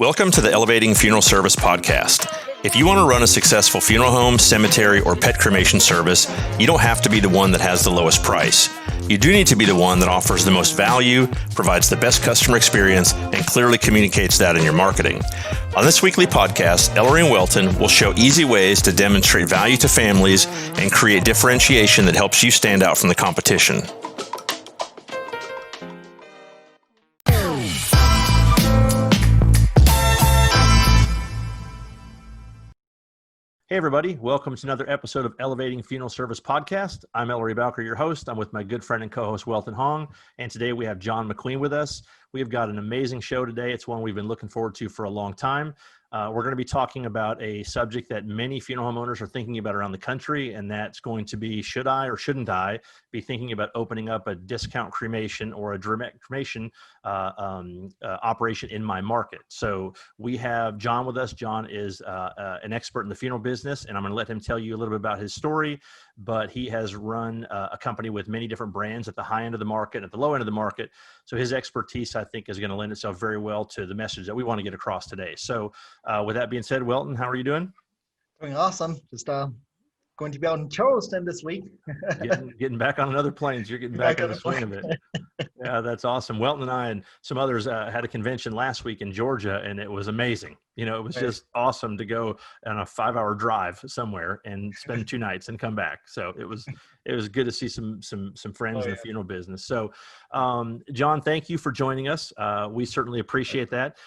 Welcome to the Elevating Funeral Service podcast. If you want to run a successful funeral home, cemetery, or pet cremation service, you don't have to be the one that has the lowest price. You do need to be the one that offers the most value, provides the best customer experience, and clearly communicates that in your marketing. On this weekly podcast, Ellery and Welton will show easy ways to demonstrate value to families and create differentiation that helps you stand out from the competition. Hey everybody, welcome to another episode of Elevating Funeral Service Podcast. I'm Ellery Bowker, your host. I'm with my good friend and co-host Welton Hong, and today we have John McQueen with us. We've got an amazing show today. It's one we've been looking forward to for a long time. We're going to be talking about a subject that many funeral homeowners are thinking about around the country, and that's going to be, should I or shouldn't I be thinking about opening up a discount cremation or a direct cremation operation in my market? So we have John with us. John is an expert in the funeral business, and I'm going to let him tell you a little bit about his story, but he has run a company with many different brands at the high end of the market and at the low end of the market. So his expertise, I think, is going to lend itself very well to the message that we want to get across today. So with that being said, Welton, how are you doing? Doing awesome. Just going to be out in Charleston this week. getting back on another plane. You're getting back in the swing of it. Yeah, that's awesome. Welton and I and some others had a convention last week in Georgia, and it was amazing. You know, it was just awesome to go on a 5-hour drive somewhere and spend 2 nights and come back. So it was good to see some friends in the funeral business. So, John, thank you for joining us. We certainly appreciate that.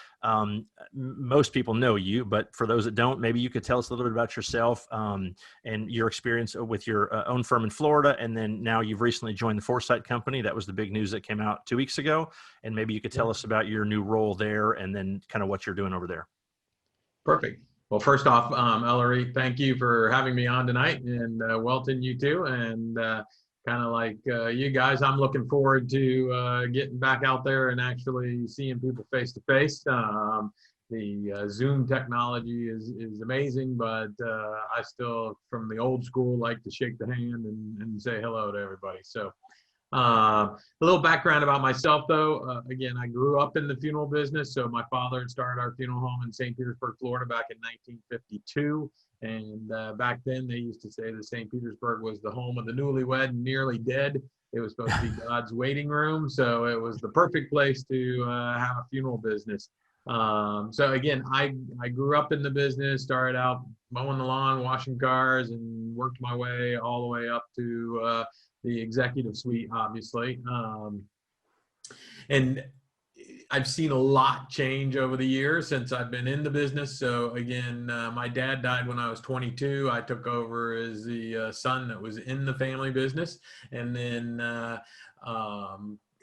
Most people know you, but for those that don't, maybe you could tell us a little bit about yourself and your experience with your own firm in Florida. And then now you've recently joined the Foresight Company. That was the big news that came out 2 weeks ago. And maybe you could tell us about your new role there and then kind of what you're doing over there. Perfect. Well, first off, Ellery, thank you for having me on tonight, and Welton, you too. And kind of like you guys, I'm looking forward to getting back out there and actually seeing people face to face. The Zoom technology is amazing, but I still, from the old school, like to shake the hand and say hello to everybody. So a little background about myself, though. Again, I grew up in the funeral business. So my father had started our funeral home in St. Petersburg, Florida back in 1952. And back then they used to say that St. Petersburg was the home of the newlywed and nearly dead. It was supposed to be God's waiting room. So it was the perfect place to have a funeral business. So again, I grew up in the business, started out mowing the lawn, washing cars, and worked my way all the way up to the executive suite, obviously. And I've seen a lot change over the years since I've been in the business. So again, my dad died when I was 22. I took over as the son that was in the family business. And then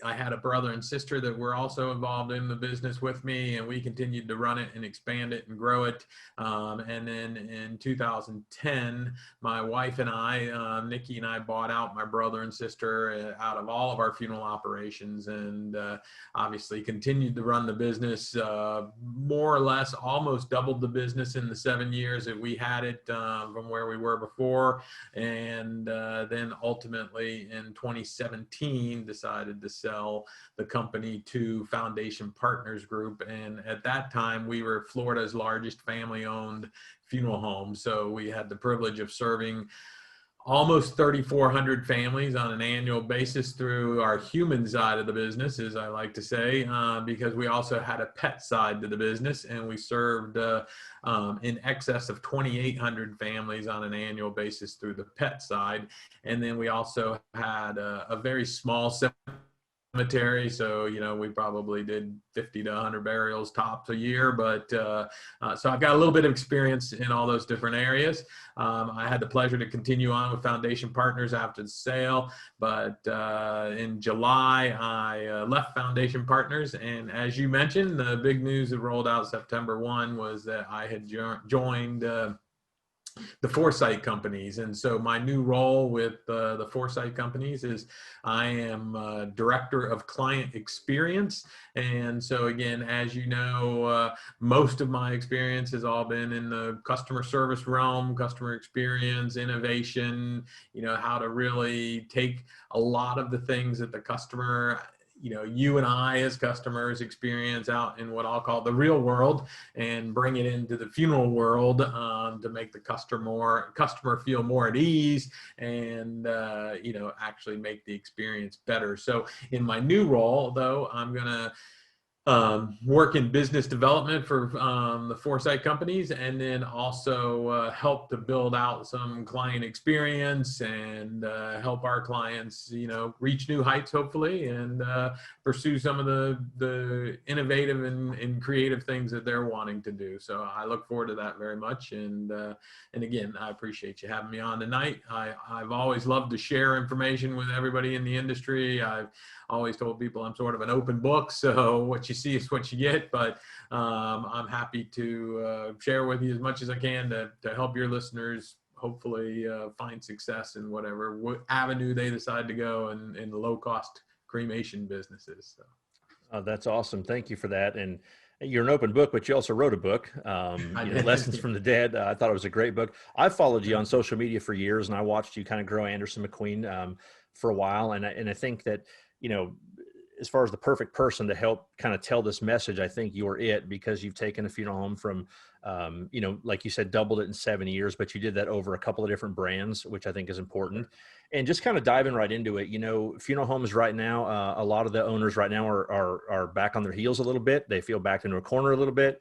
I had a brother and sister that were also involved in the business with me, and we continued to run it and expand it and grow it. And then in 2010, my wife and I, Nikki and I, bought out my brother and sister out of all of our funeral operations, and obviously continued to run the business, more or less almost doubled the business in the 7 years that we had it from where we were before. And then ultimately in 2017 decided to sell the company to Foundation Partners Group. And at that time, we were Florida's largest family-owned funeral home. So we had the privilege of serving almost 3,400 families on an annual basis through our human side of the business, as I like to say, because we also had a pet side to the business, and we served in excess of 2,800 families on an annual basis through the pet side. And then we also had a very small cemetery. So, you know, we probably did 50 to 100 burials tops a year, but so I've got a little bit of experience in all those different areas. I had the pleasure to continue on with Foundation Partners after the sale, but in July, I left Foundation Partners. And as you mentioned, the big news that rolled out September 1 was that I had joined the Foresight companies. And so my new role with the Foresight companies is I am Director of Client Experience. And so again, as you know, most of my experience has all been in the customer service realm, customer experience, innovation, you know, how to really take a lot of the things that the customer you and I as customers experience out in what I'll call the real world, and bring it into the funeral world to make the customer feel more at ease, and actually make the experience better. So in my new role, though, I'm gonna work in business development for the Foresight companies, and then also help to build out some client experience and help our clients, reach new heights, hopefully, and pursue some of the innovative and creative things that they're wanting to do. So I look forward to that very much. And again, I appreciate you having me on tonight. I've always loved to share information with everybody in the industry. I've always told people I'm sort of an open book, so what you see is what you get, but I'm happy to share with you as much as I can to help your listeners hopefully find success in whatever avenue they decide to go in the low-cost cremation businesses. So. That's awesome. Thank you for that. And you're an open book, but you also wrote a book, Lessons from the Dead. I thought it was a great book. I followed you on social media for years, and I watched you kind of grow Anderson McQueen for a while. And I think that, as far as the perfect person to help kind of tell this message, I think you're it, because you've taken a funeral home from, like you said, doubled it in 7 years, but you did that over a couple of different brands, which I think is important. And just kind of diving right into it, funeral homes right now, a lot of the owners right now are back on their heels a little bit. They feel backed into a corner a little bit.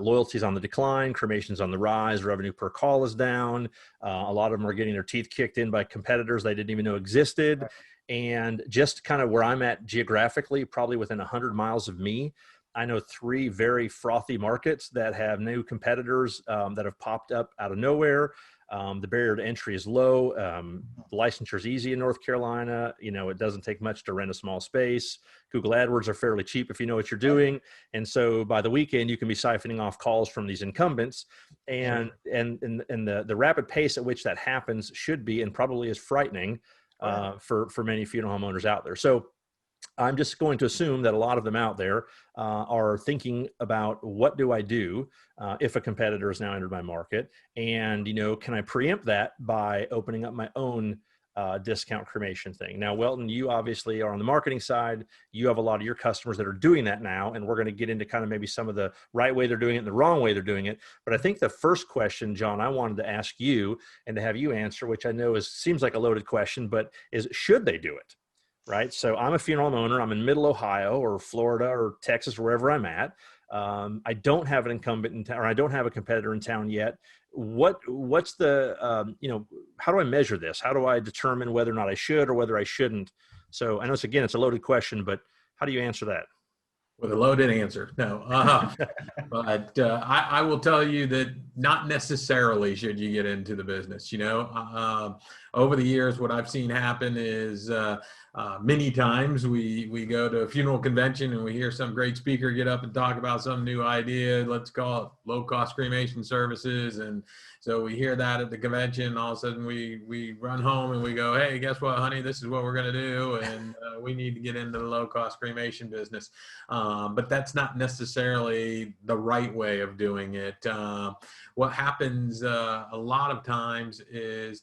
Loyalty's on the decline, cremation's on the rise, revenue per call is down. A lot of them are getting their teeth kicked in by competitors they didn't even know existed. And just kind of where I'm at geographically, probably within 100 miles of me, I know 3 very frothy markets that have new competitors that have popped up out of nowhere. The barrier to entry is low. The licensure is easy in North Carolina. It doesn't take much to rent a small space. Google AdWords are fairly cheap if you know what you're doing. And so by the weekend, you can be siphoning off calls from these incumbents. And the rapid pace at which that happens should be, and probably is, frightening for many funeral home owners out there. So I'm just going to assume that a lot of them out there are thinking about, what do I do if a competitor has now entered my market? And, can I preempt that by opening up my own discount cremation thing? Now, Welton, you obviously are on the marketing side. You have a lot of your customers that are doing that now, and we're going to get into kind of maybe some of the right way they're doing it and the wrong way they're doing it. But I think the first question, John, I wanted to ask you and to have you answer, which I know seems like a loaded question, but is, should they do it? Right. So I'm a funeral home owner. I'm in middle Ohio or Florida or Texas, wherever I'm at. I don't have an incumbent in town, or I don't have a competitor in town yet. What's the, how do I measure this? How do I determine whether or not I should or whether I shouldn't? So I know it's a loaded question, but how do you answer that? With a loaded answer. No. But I will tell you that not necessarily should you get into the business. Over the years, what I've seen happen is many times we go to a funeral convention and we hear some great speaker get up and talk about some new idea. Let's call it low-cost cremation services. And so we hear that at the convention. All of a sudden we run home and we go, hey, guess what, honey? This is what we're going to do. And we need to get into the low-cost cremation business. But that's not necessarily the right way of doing it. What happens a lot of times is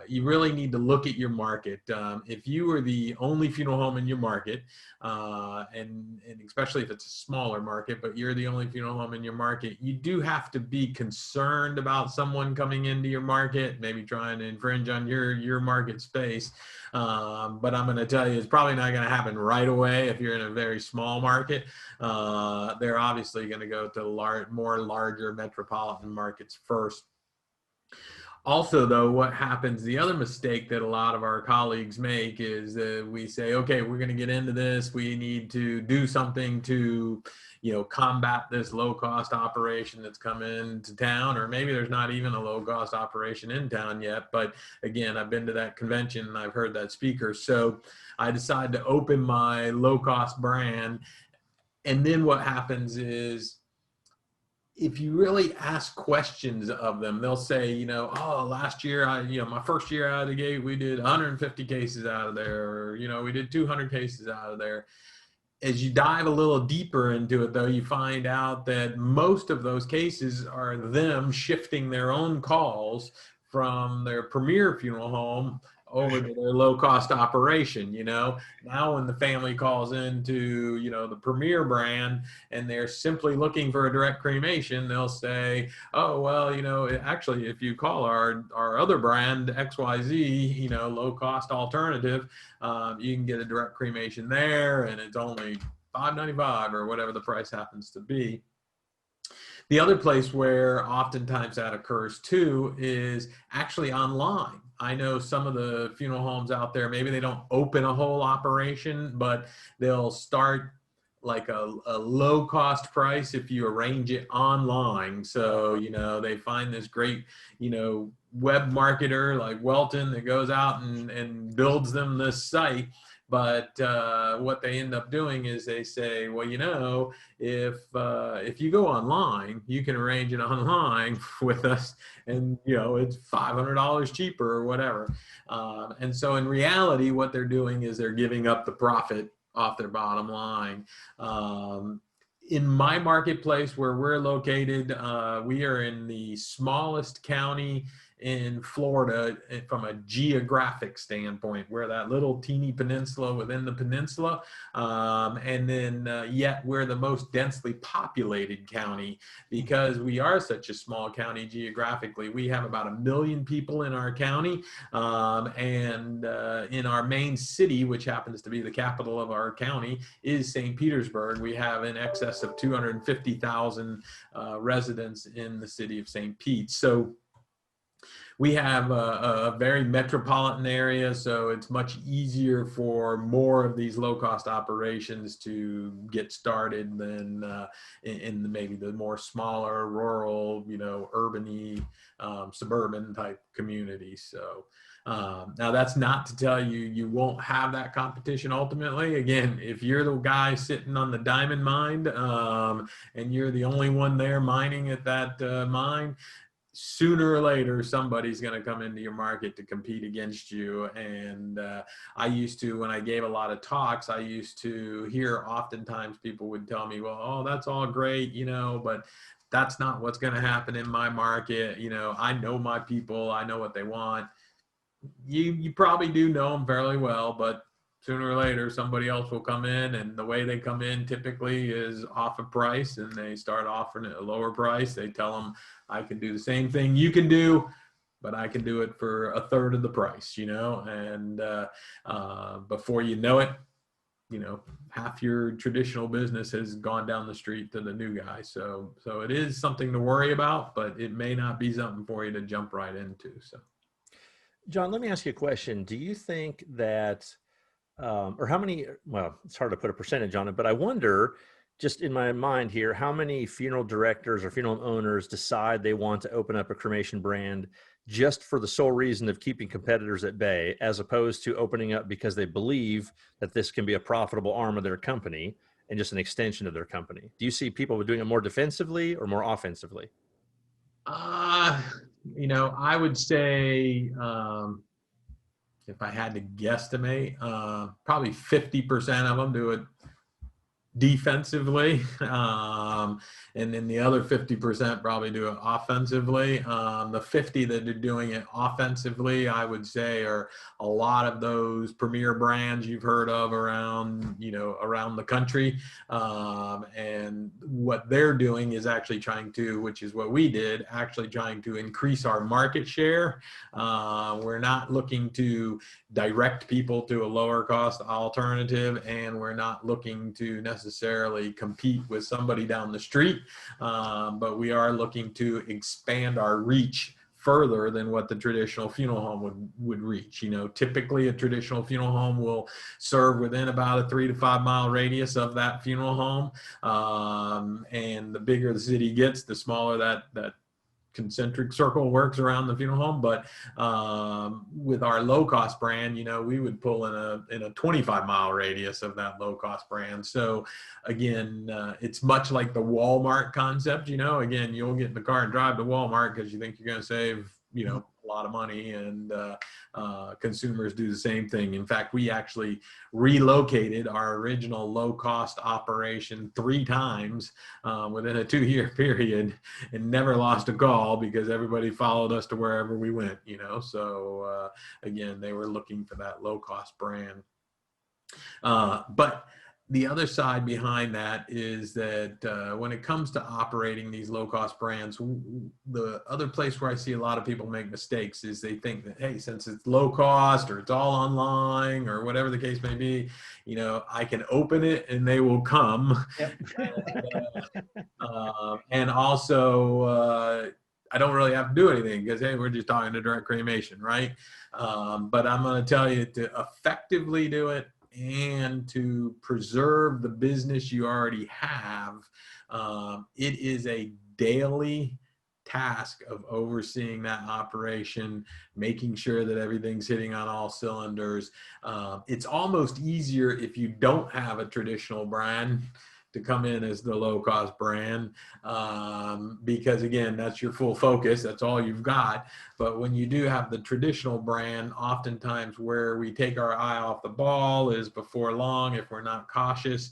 you really need to look at your market. If you are the only funeral home in your market, and especially if it's a smaller market, but you're the only funeral home in your market, you do have to be concerned about someone coming into your market, maybe trying to infringe on your market space. But I'm going to tell you, it's probably not going to happen right away if you're in a very small market. They're obviously going to go to larger metropolitan markets first. Also, though, what happens, the other mistake that a lot of our colleagues make is that we say, okay, we're going to get into this. We need to do something to, combat this low-cost operation that's come into town, or maybe there's not even a low-cost operation in town yet. But again, I've been to that convention and I've heard that speaker. So I decided to open my low-cost brand. And then what happens is, if you really ask questions of them, they'll say, last year, my first year out of the gate, we did 150 cases out of there, or, we did 200 cases out of there. As you dive a little deeper into it, though, you find out that most of those cases are them shifting their own calls from their premier funeral home over to their low cost operation. Now when the family calls into, the premier brand and they're simply looking for a direct cremation, they'll say, oh, well, actually, if you call our other brand XYZ, low cost alternative, you can get a direct cremation there, and it's only $5.95 or whatever the price happens to be. The other place where oftentimes that occurs too is actually online. I know some of the funeral homes out there, maybe they don't open a whole operation, but they'll start like a low cost price if you arrange it online. So, they find this great, web marketer like Welton that goes out and builds them this site. But what they end up doing is they say, well, if you go online, you can arrange it online with us, and it's $500 cheaper or whatever. And so in reality, what they're doing is they're giving up the profit off their bottom line. In my marketplace where we're located, we are in the smallest county in Florida from a geographic standpoint. We're that little teeny peninsula within the peninsula. And then yet we're the most densely populated county because we are such a small county geographically. We have about 1 million people in our county. And in our main city, which happens to be the capital of our county, is St. Petersburg. We have in excess of 250,000 residents in the city of St. Pete. So we have a very metropolitan area, so it's much easier for more of these low-cost operations to get started than in maybe the more smaller, rural, urban-y, suburban type communities. So now that's not to tell you you won't have that competition ultimately. Again, if you're the guy sitting on the diamond mine and you're the only one there mining at that mine, sooner or later, somebody's going to come into your market to compete against you. And I used to, when I gave a lot of talks, I used to hear oftentimes people would tell me, well, oh, that's all great, but that's not what's going to happen in my market. I know my people, I know what they want. You probably do know them fairly well, but sooner or later, somebody else will come in, and the way they come in typically is off a price, and they start offering it a lower price. They tell them, I can do the same thing you can do, but I can do it for a third of the price, and before you know it, half your traditional business has gone down the street to the new guy. So it is something to worry about, but it may not be something for you to jump right into. So, John, let me ask you a question. Do you think that or how many, well, it's hard to put a percentage on it, but I wonder, just in my mind here, how many funeral directors or funeral owners decide they want to open up a cremation brand just for the sole reason of keeping competitors at bay, as opposed to opening up because they believe that this can be a profitable arm of their company and just an extension of their company? Do you see people doing it more defensively or more offensively? I would say, if I had to guesstimate, probably 50% of them do it defensively, and then the other 50% probably do it offensively. The 50 that are doing it offensively, I would say, are a lot of those premier brands you've heard of around the country, and what they're doing is actually trying to, which is what we did, actually trying to increase our market share. We're not looking to direct people to a lower cost alternative, and we're not looking to necessarily compete with somebody down the street, but we are looking to expand our reach further than what the traditional funeral home would reach. Typically a traditional funeral home will serve within about a 3 to 5 mile radius of that funeral home, and the bigger the city gets, the smaller that concentric circle works around the funeral home. But with our low cost brand, we would pull in a 25 mile radius of that low cost brand. So again, it's much like the Walmart concept. Again, you'll get in the car and drive to Walmart because you think you're going to save a lot of money, and consumers do the same thing. In fact, we actually relocated our original low-cost operation 3 times within a 2-year period, and never lost a call because everybody followed us to wherever we went, you know. So again, they were looking for that low-cost brand. But the other side behind that is that when it comes to operating these low-cost brands, the other place where I see a lot of people make mistakes is they think that, hey, since it's low cost or it's all online or whatever the case may be, you know, I can open it and they will come. Yep. And also, I don't really have to do anything because, hey, we're just talking to direct cremation, right? But I'm going to tell you, to effectively do it and to preserve the business you already have, it is a daily task of overseeing that operation, making sure that everything's hitting on all cylinders. It's almost easier if you don't have a traditional brand to come in as the low-cost brand, because again, that's your full focus, that's all you've got. But when you do have the traditional brand, oftentimes where we take our eye off the ball is before long, if we're not cautious,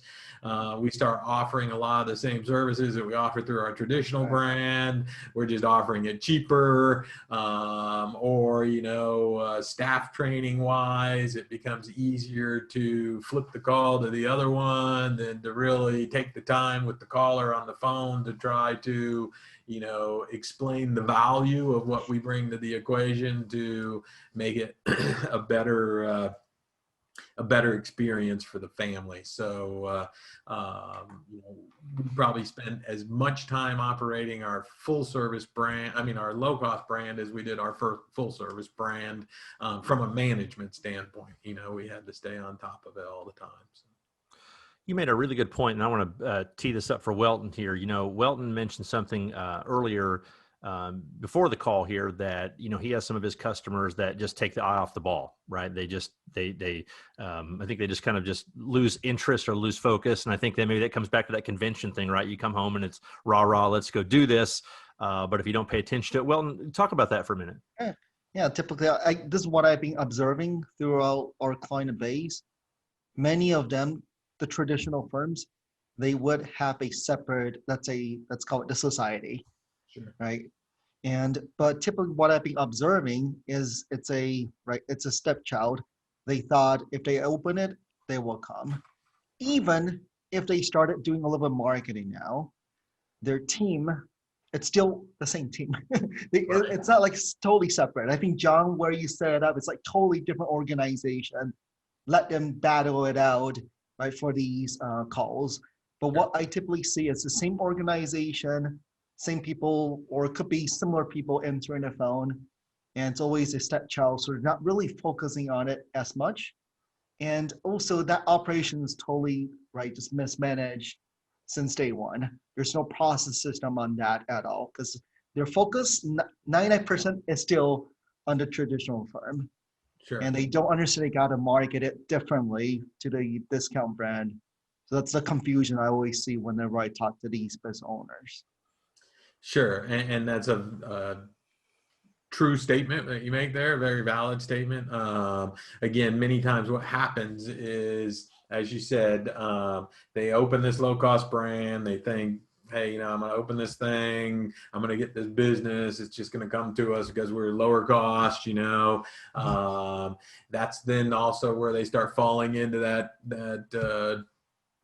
we start offering a lot of the same services that we offer through our traditional brand. We're just offering it cheaper, or, you know, staff training wise, it becomes easier to flip the call to the other one than to really take the time with the caller on the phone to try to, you know, explain the value of what we bring to the equation to make it a better experience for the family. So, you know, we probably spent as much time operating our full service brand, our low cost brand, as we did our first full service brand. From a management standpoint, you know, we had to stay on top of it all the time. So. You made a really good point, and I want to tee this up for Welton here. You know, Welton mentioned something earlier before the call here that, you know, he has some of his customers that just take the eye off the ball, right? I think they just kind of just lose interest or lose focus. And I think that maybe that comes back to that convention thing, right? You come home and it's rah, rah, let's go do this. But if you don't pay attention to it, Welton, talk about that for a minute. Yeah, typically, this is what I've been observing throughout our client base. Many of them, the traditional firms, they would have a separate, let's call it the society, Sure. right? But typically what I've been observing is it's a stepchild. They thought if they open it, they will come. Even if they started doing a little bit of marketing now, their team, it's still the same team. It's not like totally separate. I think, John, where you set it up, it's like totally different organization. Let them battle it out, right, for these calls. But what I typically see is the same organization, same people, or it could be similar people entering the phone, and it's always a stepchild, so they're not really focusing on it as much. And also that operation is totally, right, just mismanaged since day one. There's no process system on that at all, because their focus, 99% is still on the traditional firm. Sure. And they don't understand they got to market it differently to the discount brand. So that's the confusion I always see whenever I talk to these business owners. Sure, and that's a true statement that you make there, a very valid statement. Again, many times what happens is, as you said, they open this low-cost brand, they think, hey, you know, I'm going to open this thing, I'm going to get this business, it's just going to come to us because we're lower cost, you know. That's then also where they start falling into that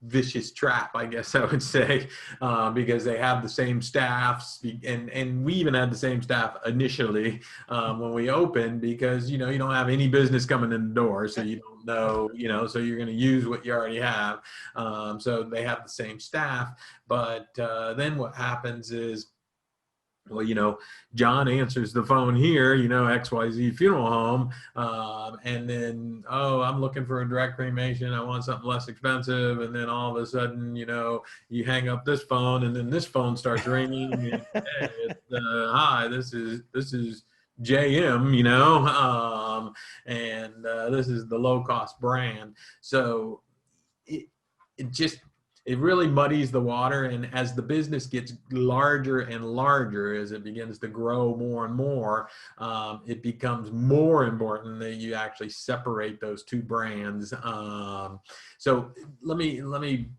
vicious trap, I guess I would say, because they have the same staffs, and we even had the same staff initially when we opened, because, you know, you don't have any business coming in the door, so you don't know, you know, so you're going to use what you already have. So they have the same staff, but then what happens is, well, you know, John answers the phone here, you know, XYZ funeral home. And then, oh, I'm looking for a direct cremation. I want something less expensive. And then all of a sudden, you know, you hang up this phone and then this phone starts ringing. And, hey, it's, hi, this is JM, you know, and this is the low cost brand. So it just, it really muddies the water. And as the business gets larger and larger, as it begins to grow more and more, it becomes more important that you actually separate those two brands. So let me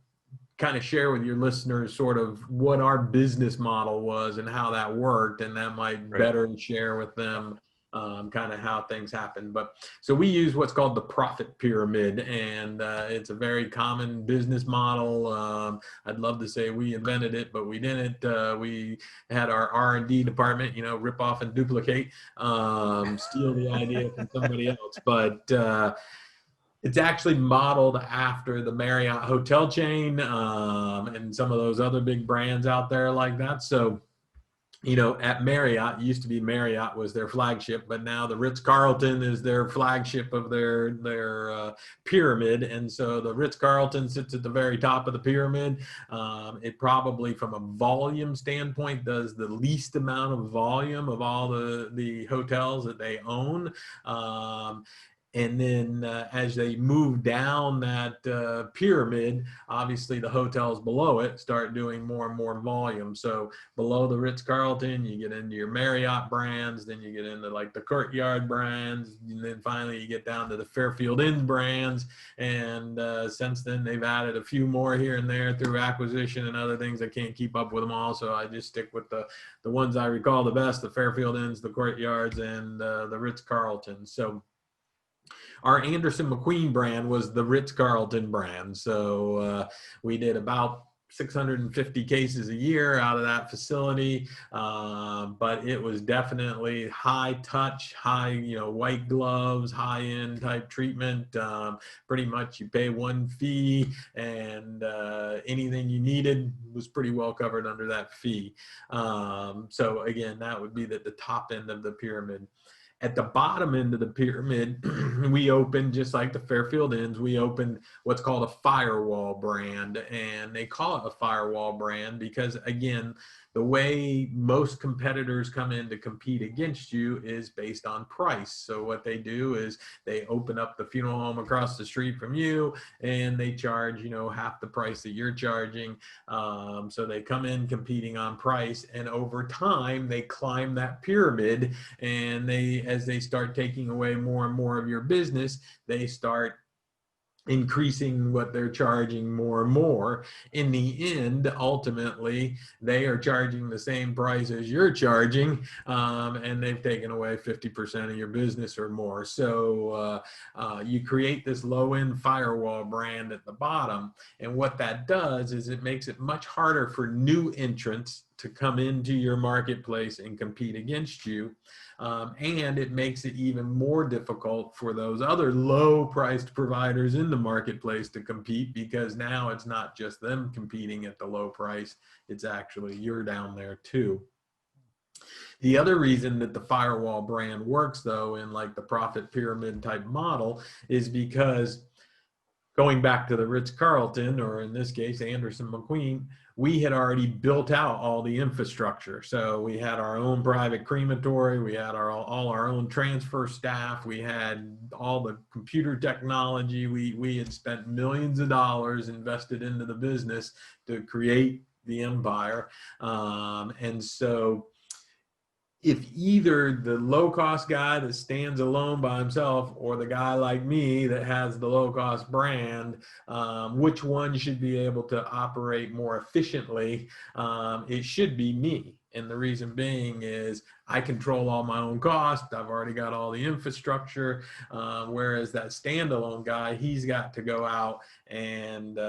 kind of share with your listeners sort of what our business model was and how that worked, and that might better share with them kind of how things happen. But so we use what's called the profit pyramid, and it's a very common business model. I'd love to say we invented it, but we didn't. We had our R&D department, rip off and duplicate, steal the idea from somebody else. But it's actually modeled after the Marriott hotel chain and some of those other big brands out there like that. So, at Marriott, it used to be Marriott was their flagship, but now the Ritz-Carlton is their flagship of their pyramid. And so the Ritz-Carlton sits at the very top of the pyramid. It probably, from a volume standpoint, does the least amount of volume of all the hotels that they own. And then as they move down that pyramid, obviously the hotels below it start doing more and more volume. So below the Ritz-Carlton, you get into your Marriott brands, then you get into like the Courtyard brands, and then finally you get down to the Fairfield Inn brands. And since then, they've added a few more here and there through acquisition and other things. I can't keep up with them all, so I just stick with the ones I recall the best: the Fairfield Inns, the Courtyards, and the Ritz-Carlton. So our Anderson McQueen brand was the Ritz-Carlton brand. So we did about 650 cases a year out of that facility. But it was definitely high touch, high, white gloves, high end type treatment. Pretty much you pay one fee, and anything you needed was pretty well covered under that fee. So again, that would be the top end of the pyramid. At the bottom end of the pyramid, we opened, just like the Fairfield Inns, we opened what's called a firewall brand. And they call it a firewall brand because, again, the way most competitors come in to compete against you is based on price. So what they do is they open up the funeral home across the street from you, and they charge, half the price that you're charging. So they come in competing on price, and over time they climb that pyramid, and as they start taking away more and more of your business, they start increasing what they're charging more and more. In the end, ultimately, they are charging the same price as you're charging, and they've taken away 50% of your business or more. So you create this low-end firewall brand at the bottom, and what that does is it makes it much harder for new entrants to come into your marketplace and compete against you. And it makes it even more difficult for those other low-priced providers in the marketplace to compete, because now it's not just them competing at the low price, it's actually you're down there too. The other reason that the firewall brand works, though, in like the profit pyramid type model, is because going back to the Ritz-Carlton, or in this case, Anderson McQueen, we had already built out all the infrastructure. So we had our own private crematory, we had all our own transfer staff, we had all the computer technology. We had spent millions of dollars invested into the business to create the empire. And so if either the low-cost guy that stands alone by himself or the guy like me that has the low-cost brand, which one should be able to operate more efficiently? It should be me. And the reason being is I control all my own costs. I've already got all the infrastructure. Whereas that standalone guy, he's got to go out and,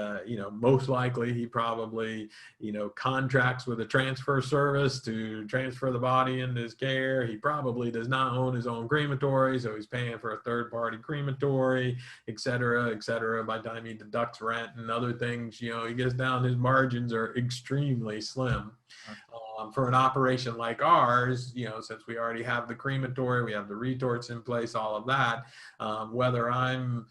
most likely he probably, contracts with a transfer service to transfer the body into his care. He probably does not own his own crematory, so he's paying for a third-party crematory, et cetera, et cetera. By the time he deducts rent and other things, he gets down, his margins are extremely slim. For an operation like ours, since we already have the crematory, we have the retorts in place, all of that, whether I'm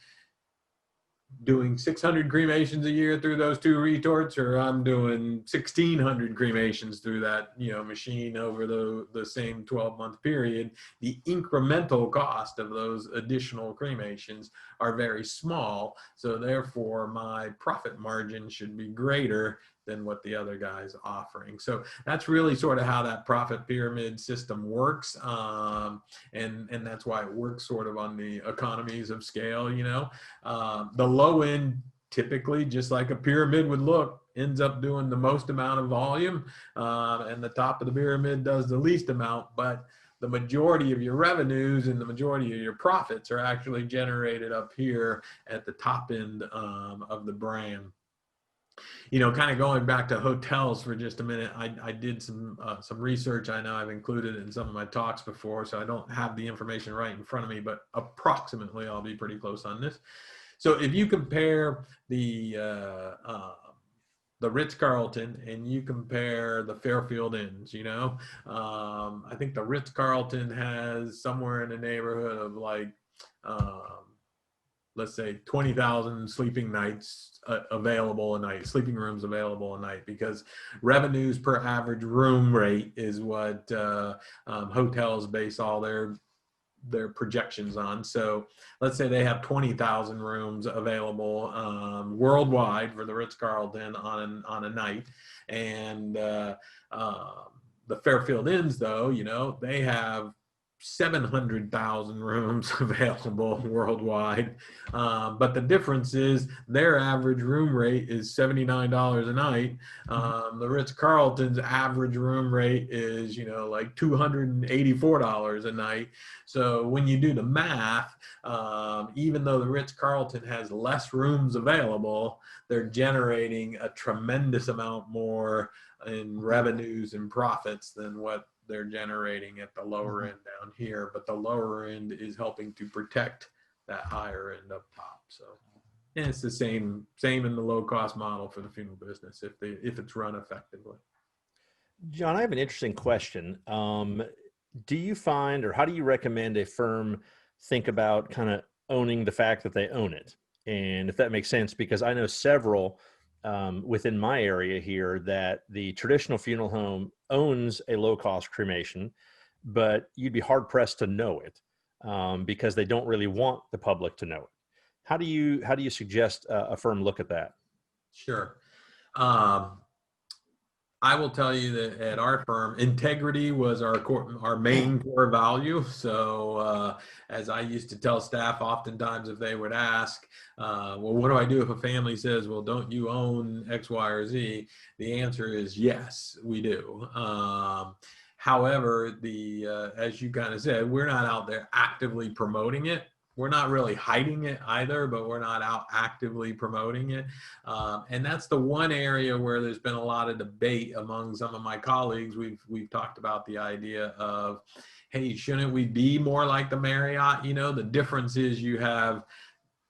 doing 600 cremations a year through those 2 retorts, or I'm doing 1,600 cremations through that, machine over the same 12-month period, the incremental cost of those additional cremations are very small. So therefore, my profit margin should be greater than what the other guy's offering. So that's really sort of how that profit pyramid system works. And that's why it works sort of on the economies of scale. The low end, typically, just like a pyramid would look, ends up doing the most amount of volume, and the top of the pyramid does the least amount. But the majority of your revenues and the majority of your profits are actually generated up here at the top end of the brand. Kind of going back to hotels for just a minute, I did some research. I know I've included it in some of my talks before, so I don't have the information right in front of me, but approximately I'll be pretty close on this. So if you compare the Ritz-Carlton and you compare the Fairfield Inns, I think the Ritz-Carlton has somewhere in the neighborhood of like, let's say 20,000 sleeping nights available a night, sleeping rooms available a night, because revenues per average room rate is what hotels base all their projections on. So let's say they have 20,000 rooms available worldwide for the Ritz-Carlton on a night. And the Fairfield Inns, though, they have 700,000 rooms available worldwide. But the difference is their average room rate is $79 a night. The Ritz-Carlton's average room rate is, like $284 a night. So when you do the math, even though the Ritz-Carlton has less rooms available, they're generating a tremendous amount more in revenues and profits than what they're generating at the lower end down here. But the lower end is helping to protect that higher end up top. So, and it's the same in the low cost model for the funeral business if it's run effectively. John, I have an interesting question. Do you find, or how do you recommend a firm think about kind of owning the fact that they own it? And if that makes sense, because I know several within my area here that the traditional funeral home owns a low-cost cremation, but you'd be hard-pressed to know it because they don't really want the public to know it. How do you suggest a firm look at that? Sure. I will tell you that at our firm, integrity was our main core value. So as I used to tell staff, oftentimes if they would ask, well, what do I do if a family says, well, don't you own X, Y, or Z? The answer is yes, we do. However, as you kind of said, we're not out there actively promoting it. We're not really hiding it either, but we're not out actively promoting it. And that's the one area where there's been a lot of debate among some of my colleagues. We've talked about the idea of, hey, shouldn't we be more like the Marriott? The difference is you have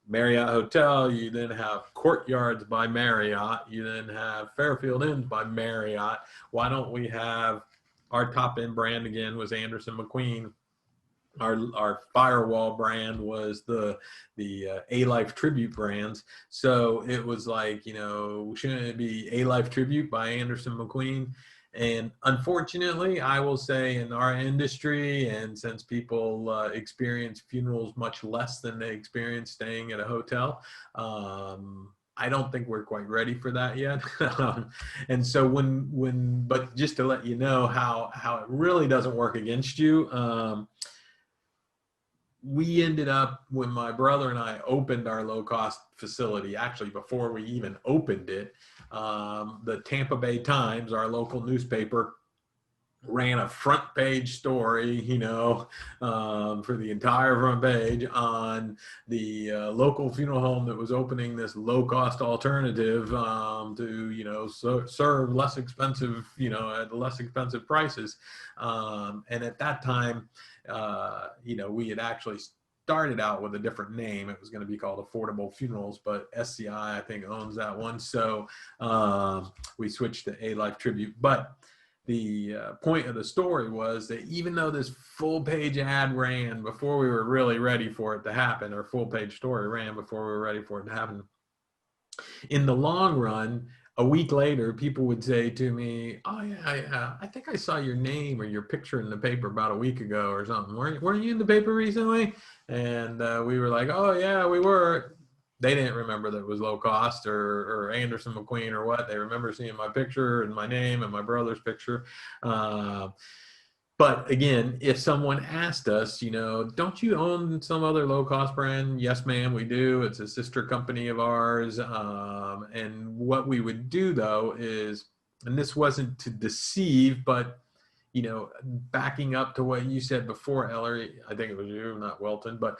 Marriott Hotel, you then have Courtyards by Marriott, you then have Fairfield Inns by Marriott. Why don't we have our top end brand again was Anderson McQueen. Our firewall brand was the A-Life Tribute brands. So it was like, shouldn't it be A-Life Tribute by Anderson McQueen? And unfortunately, I will say in our industry, and since people experience funerals much less than they experience staying at a hotel, I don't think we're quite ready for that yet. And so but just to let you know how it really doesn't work against you, we ended up, when my brother and I opened our low-cost facility, actually before we even opened it, the Tampa Bay Times, our local newspaper, ran a front page story, for the entire front page on the local funeral home that was opening this low-cost alternative to, serve less expensive, at less expensive prices. And at that time, we had actually started out with a different name. It was going to be called Affordable Funerals, but SCI, I think, owns that one. So we switched to A-Life Tribute. But the point of the story was that even though this full page ad ran before we were really ready for it to happen, or full page story ran before we were ready for it to happen, in the long run, a week later, people would say to me, "Oh yeah, I think I saw your name or your picture in the paper about a week ago or something. Weren't you in the paper recently?" And we were like, "Oh yeah, we were." They didn't remember that it was low cost or Anderson McQueen or what. They remember seeing my picture and my name and my brother's picture. But again, if someone asked us, don't you own some other low cost brand? Yes, ma'am, we do. It's a sister company of ours. And what we would do though is, and this wasn't to deceive, but backing up to what you said before, Ellery, I think it was you, not Welton, but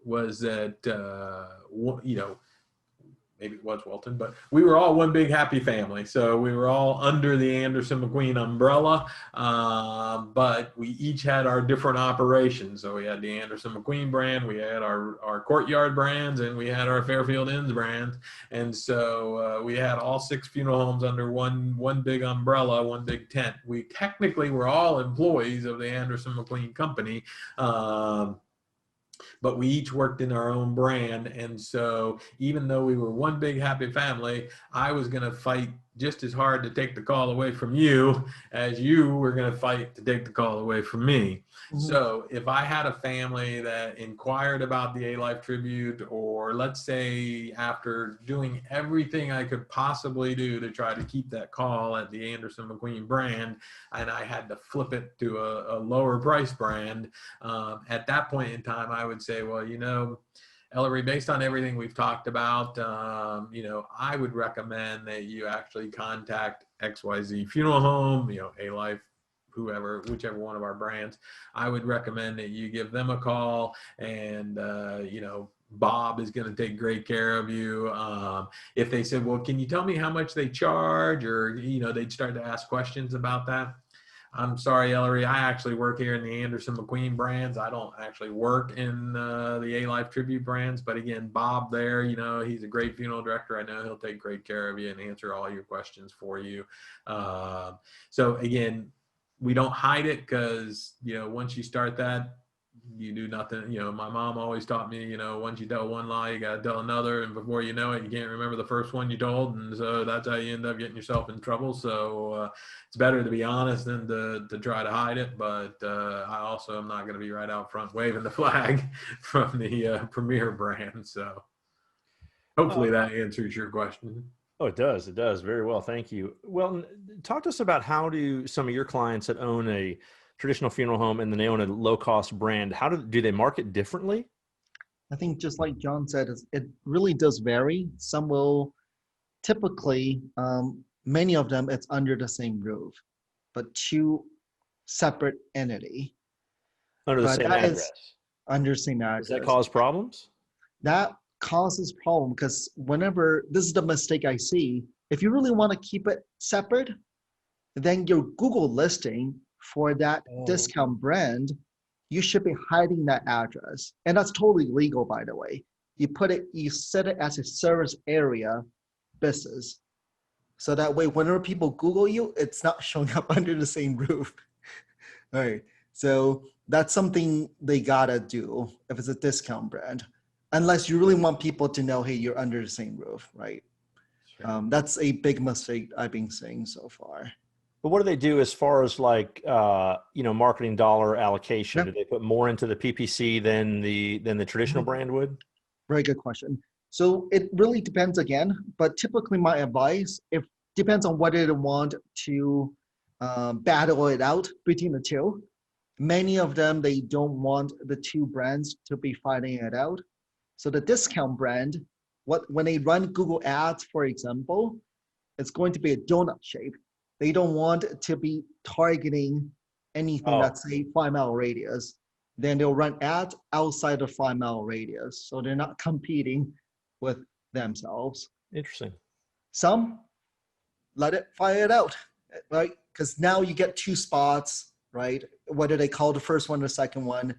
was that, maybe it was Welton, but we were all one big happy family. So we were all under the Anderson McQueen umbrella, but we each had our different operations. So we had the Anderson McQueen brand, we had our Courtyard brands, and we had our Fairfield Inns brand. And so we had all 6 funeral homes under one big umbrella, one big tent. We technically were all employees of the Anderson McQueen company. But we each worked in our own brand. And so even though we were one big happy family, I was going to fight just as hard to take the call away from you as you were going to fight to take the call away from me. Mm-hmm. So if I had a family that inquired about the A-Life tribute, or let's say after doing everything I could possibly do to try to keep that call at the Anderson McQueen brand, and I had to flip it to a lower price brand, at that point in time, I would say, well, Ellery, based on everything we've talked about, I would recommend that you actually contact XYZ Funeral Home, A-Life, whoever, whichever one of our brands. I would recommend that you give them a call, and, Bob is going to take great care of you. If they said, well, can you tell me how much they charge? Or, they'd start to ask questions about that. I'm sorry, Ellery, I actually work here in the Anderson McQueen brands. I don't actually work in the A-Life tribute brands. But again, Bob there, he's a great funeral director. I know he'll take great care of you and answer all your questions for you. So again, we don't hide it, because, once you start that, you do nothing. My mom always taught me, once you tell one lie, you got to tell another. And before you know it, you can't remember the first one you told. And so that's how you end up getting yourself in trouble. So it's better to be honest than to try to hide it. But I also am not going to be right out front waving the flag from the Premier brand. So hopefully that answers your question. Oh, it does. It does. Very well. Thank you. Well, talk to us about, how do some of your clients that own a traditional funeral home and then they own a low-cost brand, how do they market differently? I think just like John said, it really does vary. Some will typically, many of them, it's under the same roof, but 2 separate entity. Under the same address. Under the same address. Does that cause problems? That causes problem, because whenever, this is the mistake I see, if you really want to keep it separate, then your Google listing for that discount brand, you should be hiding that address. And that's totally legal, by the way. You set it as a service area business. So that way, whenever people Google you, it's not showing up under the same roof. All right. So that's something they gotta do if it's a discount brand, unless you really want people to know, hey, you're under the same roof, right? Sure. That's a big mistake I've been seeing so far. But what do they do as far as marketing dollar allocation? Do they put more into the PPC than the traditional brand would? Very good question. So it really depends again, but typically my advice, depends on whether they want to battle it out between the 2. Many of them, they don't want the 2 brands to be fighting it out. So the discount brand, when they run Google ads, for example, it's going to be a donut shape. They don't want to be targeting anything that's a 5-mile radius. Then they'll run ads outside the 5-mile radius. So they're not competing with themselves. Interesting. Some let it fire it out, right? Because now you get 2 spots, right? Whether they call the first one or the second one,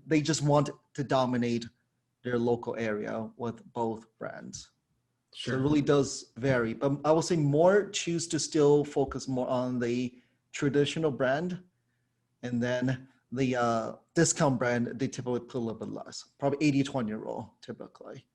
they just want to dominate their local area with both brands. So it Sure. really does vary. But I would say more choose to still focus more on the traditional brand, and then the discount brand, they typically put a little bit less, probably 80-20 rule typically.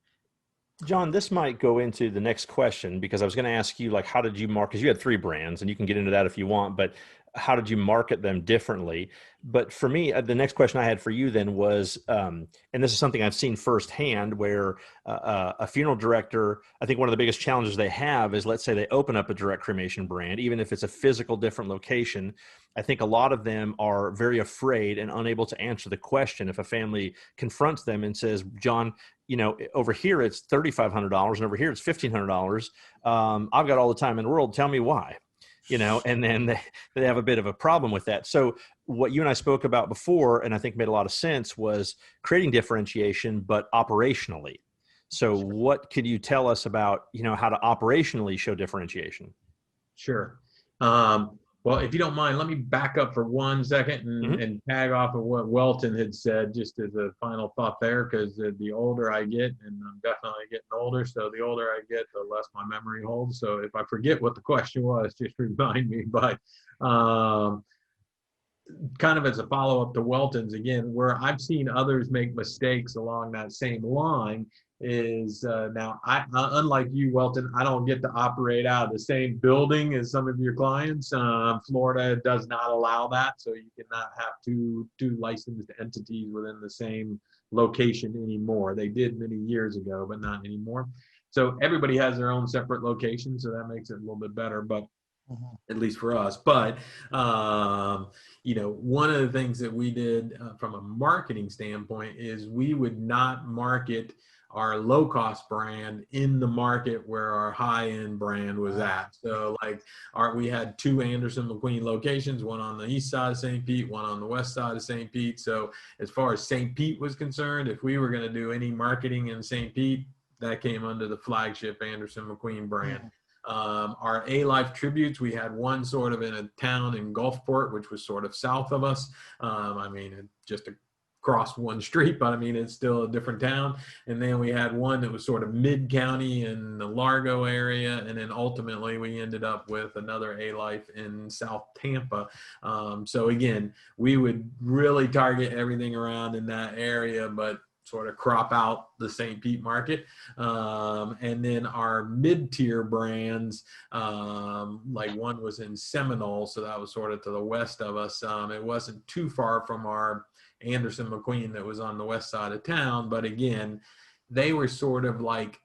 John, this might go into the next question because I was going to ask you, like, how did you market? Because you had three brands, and you can get into that if you want, but how did you market them differently? But for me, the next question I had for you then was, and this is something I've seen firsthand, where a funeral director, I think one of the biggest challenges they have is, let's say they open up a direct cremation brand, even if it's a physical different location. I think a lot of them are very afraid and unable to answer the question if a family confronts them and says, John, over here it's $3,500 and over here it's $1,500. I've got all the time in the world. Tell me why, and then they have a bit of a problem with that. So what you and I spoke about before, and I think made a lot of sense, was creating differentiation, but operationally. So what could you tell us about, how to operationally show differentiation? Sure. Well, if you don't mind, let me back up for 1 second Mm-hmm. and tag off of what Welton had said, just as a final thought there, because the older I get, and I'm definitely getting older, so the older I get, the less my memory holds. So if I forget what the question was, just remind me. But kind of as a follow-up to Welton's again, where I've seen others make mistakes along that same line is now unlike you, Welton, I don't get to operate out of the same building as some of your clients. Florida does not allow that, so you cannot have two licensed entities within the same location anymore. They did many years ago, but not anymore. So everybody has their own separate location, so that makes it a little bit better. But at least for us. But one of the things that we did from a marketing standpoint is we would not market our low-cost brand in the market where our high-end brand was at. So like we had 2 Anderson McQueen locations, one on the east side of St. Pete, one on the west side of St. Pete. So as far as St. Pete was concerned, if we were going to do any marketing in St. Pete, that came under the flagship Anderson McQueen brand. Our A-Life tributes, we had one sort of in a town in Gulfport, which was sort of south of us. Just across one street, but it's still a different town. And then we had one that was sort of mid-county in the Largo area. And then ultimately we ended up with another A-Life in South Tampa. So again, we would really target everything around in that area, but sort of crop out the St. Pete market. And then our mid-tier brands, like one was in Seminole, so that was sort of to the west of us. It wasn't too far from our Anderson McQueen that was on the west side of town, but again, they were sort of like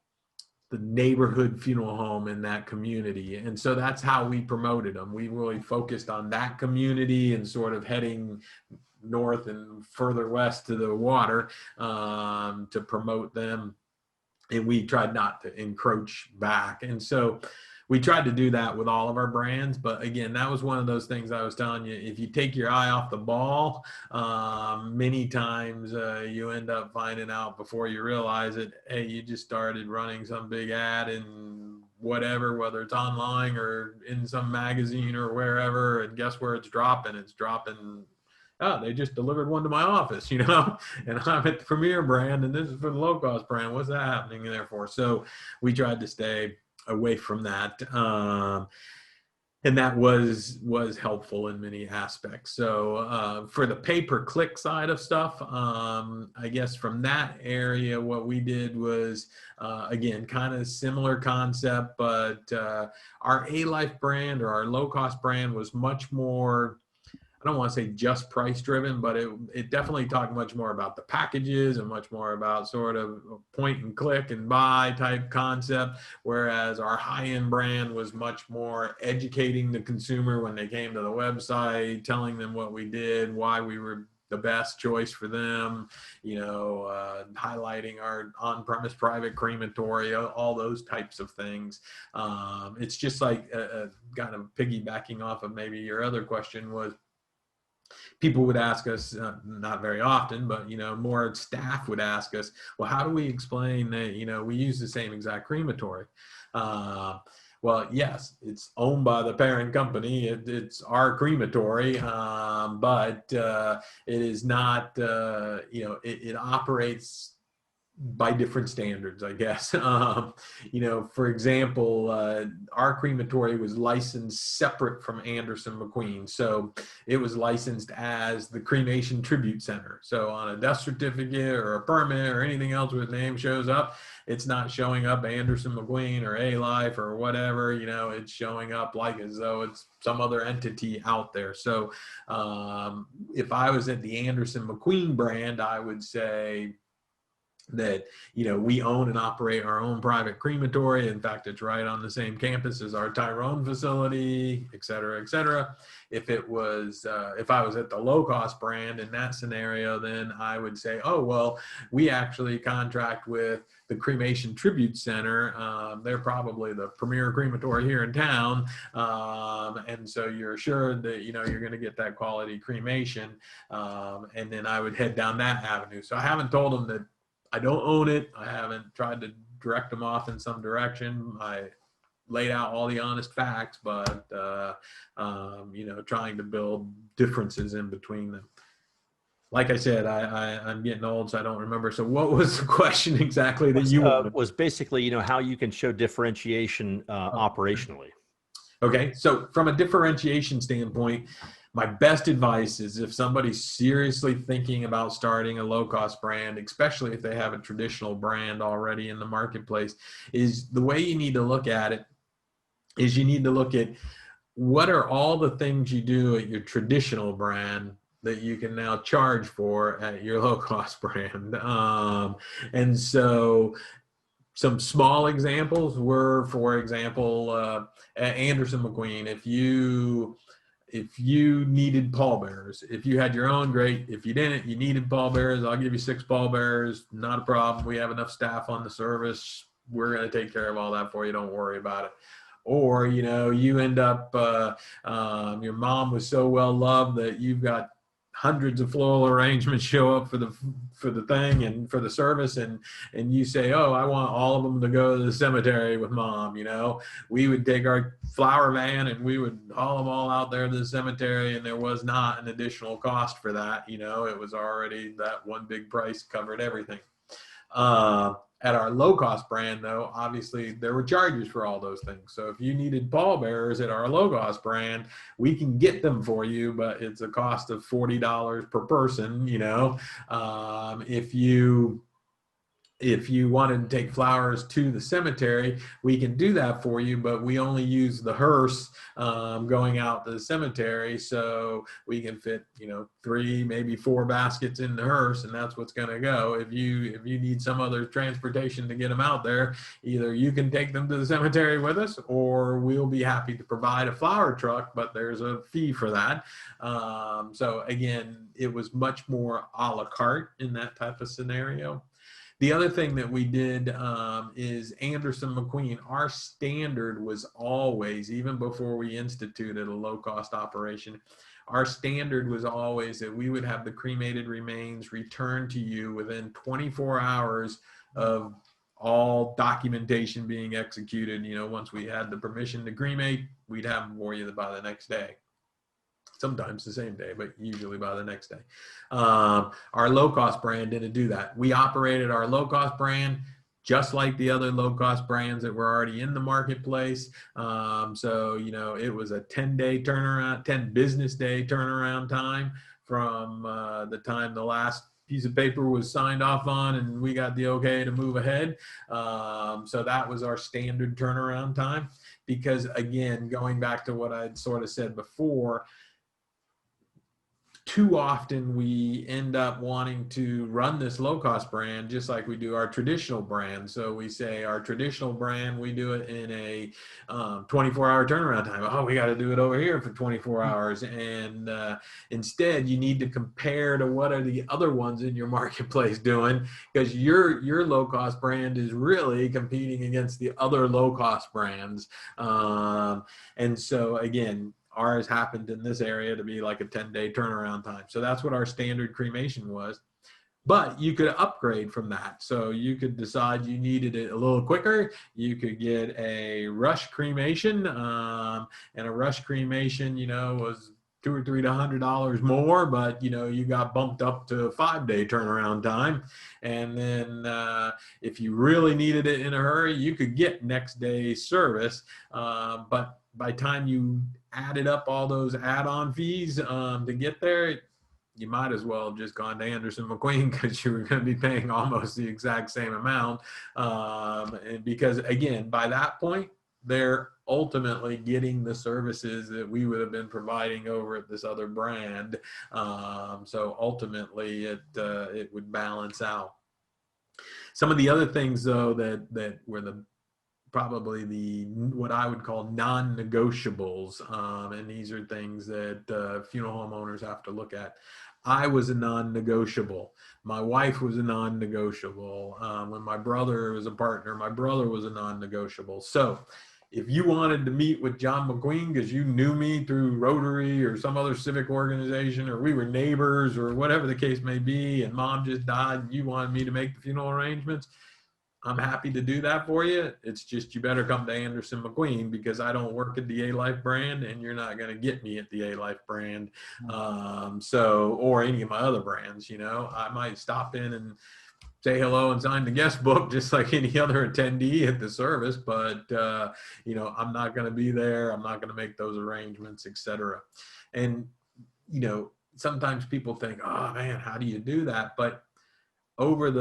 the neighborhood funeral home in that community. And so that's how we promoted them. We really focused on that community and sort of heading north and further west to the water to promote them. And we tried not to encroach back. And so we tried to do that with all of our brands. But again, that was one of those things I was telling you, if you take your eye off the ball, many times you end up finding out before you realize it, hey, you just started running some big ad in whatever, whether it's online or in some magazine or wherever, and guess where it's dropping? It's dropping, oh, they just delivered one to my office, and I'm at the Premier brand, and this is for the low-cost brand. What's that happening there for? So we tried to stay away from that. And that was helpful in many aspects. So for the pay-per-click side of stuff, I guess from that area, what we did was, again, kind of similar concept, but our A-Life brand or our low-cost brand was much more, I don't want to say just price driven, but it definitely talked much more about the packages and much more about sort of point and click and buy type concept. Whereas our high end brand was much more educating the consumer when they came to the website, telling them what we did, why we were the best choice for them, highlighting our on-premise private crematory, all those types of things. It's just like kind of piggybacking off of maybe your other question was, people would ask us, not very often, but, more staff would ask us, well, how do we explain that, we use the same exact crematory? Well, yes, it's owned by the parent company. It's our crematory, but it is not, it operates by different standards, I guess. For example, our crematory was licensed separate from Anderson McQueen. So it was licensed as the Cremation Tribute Center. So on a death certificate or a permit or anything else where the name shows up, it's not showing up Anderson McQueen or A-Life or whatever, it's showing up like as though it's some other entity out there. So if I was at the Anderson McQueen brand, I would say that we own and operate our own private crematory. In fact, it's right on the same campus as our Tyrone facility, et cetera, et cetera. If I was at the low cost brand in that scenario, then I would say, oh, well, we actually contract with the Cremation Tribute Center. They're probably the premier crematory here in town. And so you're assured that, you're going to get that quality cremation. And then I would head down that avenue. So I haven't told them that I don't own it. I haven't tried to direct them off in some direction. I laid out all the honest facts, but, trying to build differences in between them. Like I said, I'm getting old, so I don't remember. So what was the question exactly that you wanted? Was basically, how you can show differentiation operationally. Okay. So from a differentiation standpoint, my best advice is if somebody's seriously thinking about starting a low-cost brand, especially if they have a traditional brand already in the marketplace, is the way you need to look at it is you need to look at what are all the things you do at your traditional brand that you can now charge for at your low-cost brand. And so some small examples were, for example, at Anderson McQueen, if you needed pallbearers, if you had your own, great. If you didn't, you needed pallbearers, I'll give you 6 pallbearers. Not a problem. We have enough staff on the service. We're going to take care of all that for you. Don't worry about it. Or, you end up, your mom was so well loved that you've got hundreds of floral arrangements show up for the thing and for the service, and you say, oh, I want all of them to go to the cemetery with mom. We would take our flower van and we would haul them all out there to the cemetery, and there was not an additional cost for that. It was already that one big price covered everything. At our low-cost brand, though, obviously there were charges for all those things. So if you needed pallbearers at our low-cost brand, we can get them for you, but it's a cost of $40 per person. If you wanted to take flowers to the cemetery, we can do that for you, but we only use the hearse going out to the cemetery, so we can fit 3, maybe 4 baskets in the hearse, and that's what's going to go. If you need some other transportation to get them out there, either you can take them to the cemetery with us, or we'll be happy to provide a flower truck, but there's a fee for that. So again, it was much more a la carte in that type of scenario. The other thing that we did is Anderson McQueen. Our standard was always, even before we instituted a low-cost operation, our standard was always that we would have the cremated remains returned to you within 24 hours of all documentation being executed. Once we had the permission to cremate, we'd have them for you by the next day. Sometimes the same day, but usually by the next day. Our low-cost brand didn't do that. We operated our low-cost brand just like the other low-cost brands that were already in the marketplace. So, it was a 10-day turnaround, 10 business day turnaround time from the time the last piece of paper was signed off on and we got the okay to move ahead. So that was our standard turnaround time. Because again, going back to what I'd sort of said before, too often we end up wanting to run this low-cost brand just like we do our traditional brand. So we say our traditional brand, we do it in a 24-hour turnaround time. Oh, we got to do it over here for 24 hours. And instead, you need to compare to what are the other ones in your marketplace doing, because your low-cost brand is really competing against the other low-cost brands. And so, again, ours happened in this area to be like a 10-day turnaround time. So that's what our standard cremation was. But you could upgrade from that. So you could decide you needed it a little quicker. You could get a rush cremation. And a rush cremation, was $200 or $300 more, but you got bumped up to 5-day turnaround time. And then if you really needed it in a hurry, you could get next day service. But by the time you added up all those add-on fees to get there, you might as well have just gone to Anderson McQueen, because you were going to be paying almost the exact same amount. And because, again, by that point, they're ultimately getting the services that we would have been providing over at this other brand. So ultimately, it would balance out. Some of the other things, though, that were probably what I would call non-negotiables, and these are things that funeral home owners have to look at. I was a non-negotiable. My wife was a non-negotiable. When my brother was a partner, my brother was a non-negotiable. So if you wanted to meet with John McQueen because you knew me through Rotary or some other civic organization, or we were neighbors, or whatever the case may be, and mom just died and you wanted me to make the funeral arrangements, I'm happy to do that for you. It's just, you better come to Anderson McQueen, because I don't work at the A-Life brand, and you're not going to get me at the A-Life brand. Or any of my other brands. I might stop in and say hello and sign the guest book just like any other attendee at the service, but I'm not going to be there. I'm not going to make those arrangements, etc. And sometimes people think, oh man, how do you do that? But over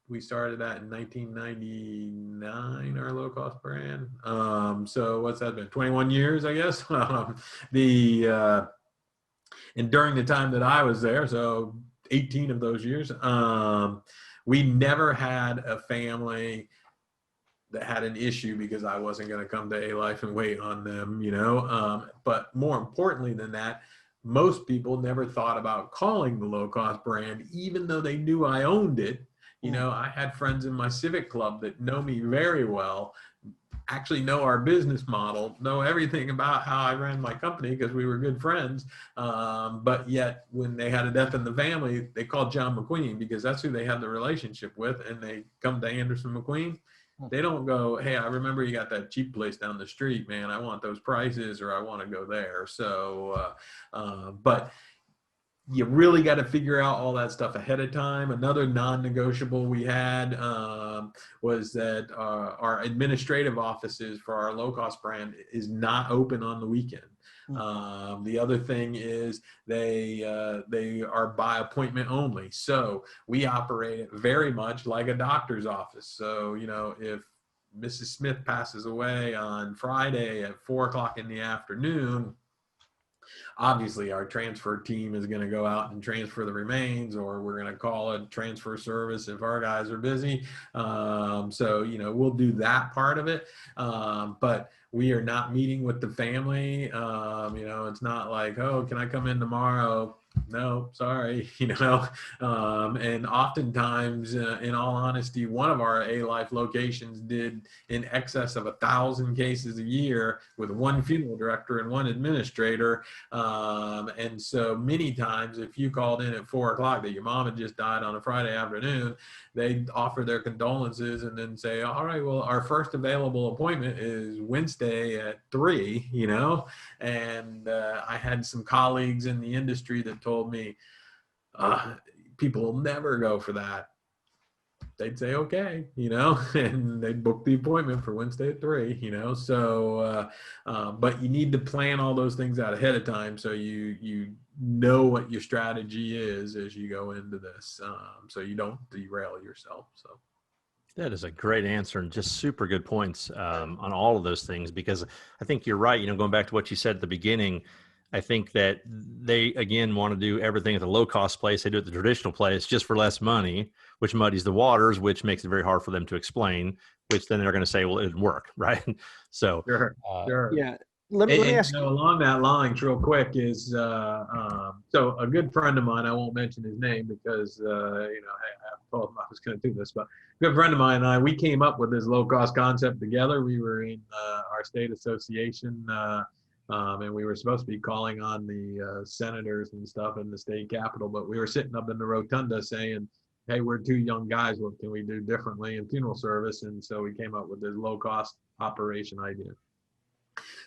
we started that in 1999, our low cost brand. So what's that been? 21 years, I guess. And during the time that I was there, so 18 of those years, we never had a family that had an issue because I wasn't going to come to A-Life and wait on them, but more importantly than that, most people never thought about calling the low-cost brand, even though they knew I owned it. I had friends in my civic club that know me very well, actually know our business model, know everything about how I ran my company because we were good friends. But yet when they had a death in the family, they called John McQueen because that's who they had the relationship with, and they come to Anderson McQueen. They don't go, hey, I remember you got that cheap place down the street, man. I want those prices, or I want to go there. So, but you really got to figure out all that stuff ahead of time. Another non-negotiable we had was that our administrative offices for our low-cost brand is not open on the weekend. The other thing is they are by appointment only. So we operate it very much like a doctor's office. So, if Mrs. Smith passes away on Friday at 4:00 in the afternoon, obviously our transfer team is going to go out and transfer the remains, or we're going to call a transfer service if our guys are busy. So, we'll do that part of it. But we are not meeting with the family. It's not like, oh, can I come in tomorrow? No, sorry, and oftentimes, in all honesty, one of our A-Life locations did in excess of 1,000 cases a year with one funeral director and one administrator. And so many times, if you called in at 4:00 that your mom had just died on a Friday afternoon, they'd offer their condolences and then say, all right, well, our first available appointment is Wednesday at 3:00, and I had some colleagues in the industry that told me, people will never go for that. They'd say, okay, and they'd book the appointment for Wednesday at 3:00, so, but you need to plan all those things out ahead of time so you know what your strategy is as you go into this, so you don't derail yourself. So that is a great answer, and just super good points on all of those things, because I think you're right. Going back to what you said at the beginning, I think that they, again, want to do everything at the low-cost place. They do it at the traditional place just for less money, which muddies the waters, which makes it very hard for them to explain, which then they're going to say, well, it didn't work, right? So, sure. yeah. Let me ask you. Along that line, real quick, is so a good friend of mine, I won't mention his name because, I told him I was going to do this, but a good friend of mine and I, we came up with this low-cost concept together. We were in our state association, and we were supposed to be calling on the senators and stuff in the state capitol, but we were sitting up in the rotunda saying, hey, we're two young guys, what can we do differently in funeral service? And so we came up with this low-cost operation idea.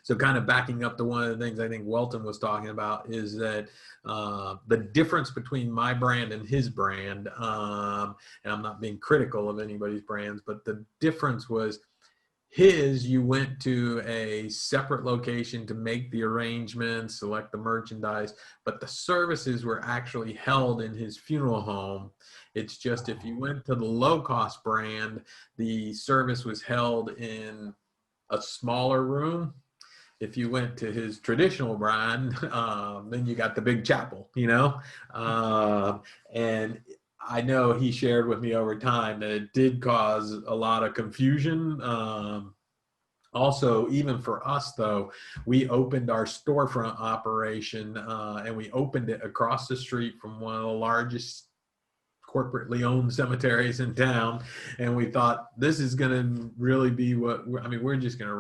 So kind of backing up to one of the things I think Welton was talking about is that the difference between my brand and his brand, and I'm not being critical of anybody's brands, but the difference was you went to a separate location to make the arrangements, select the merchandise, but the services were actually held in his funeral home. It's just if you went to the low-cost brand, the service was held in a smaller room. If you went to his traditional brand, then you got the big chapel, and I know he shared with me over time that it did cause a lot of confusion. Also, even for us, though, we opened our storefront operation and we opened it across the street from one of the largest corporately owned cemeteries in town, and we thought this is going to really be we're just going to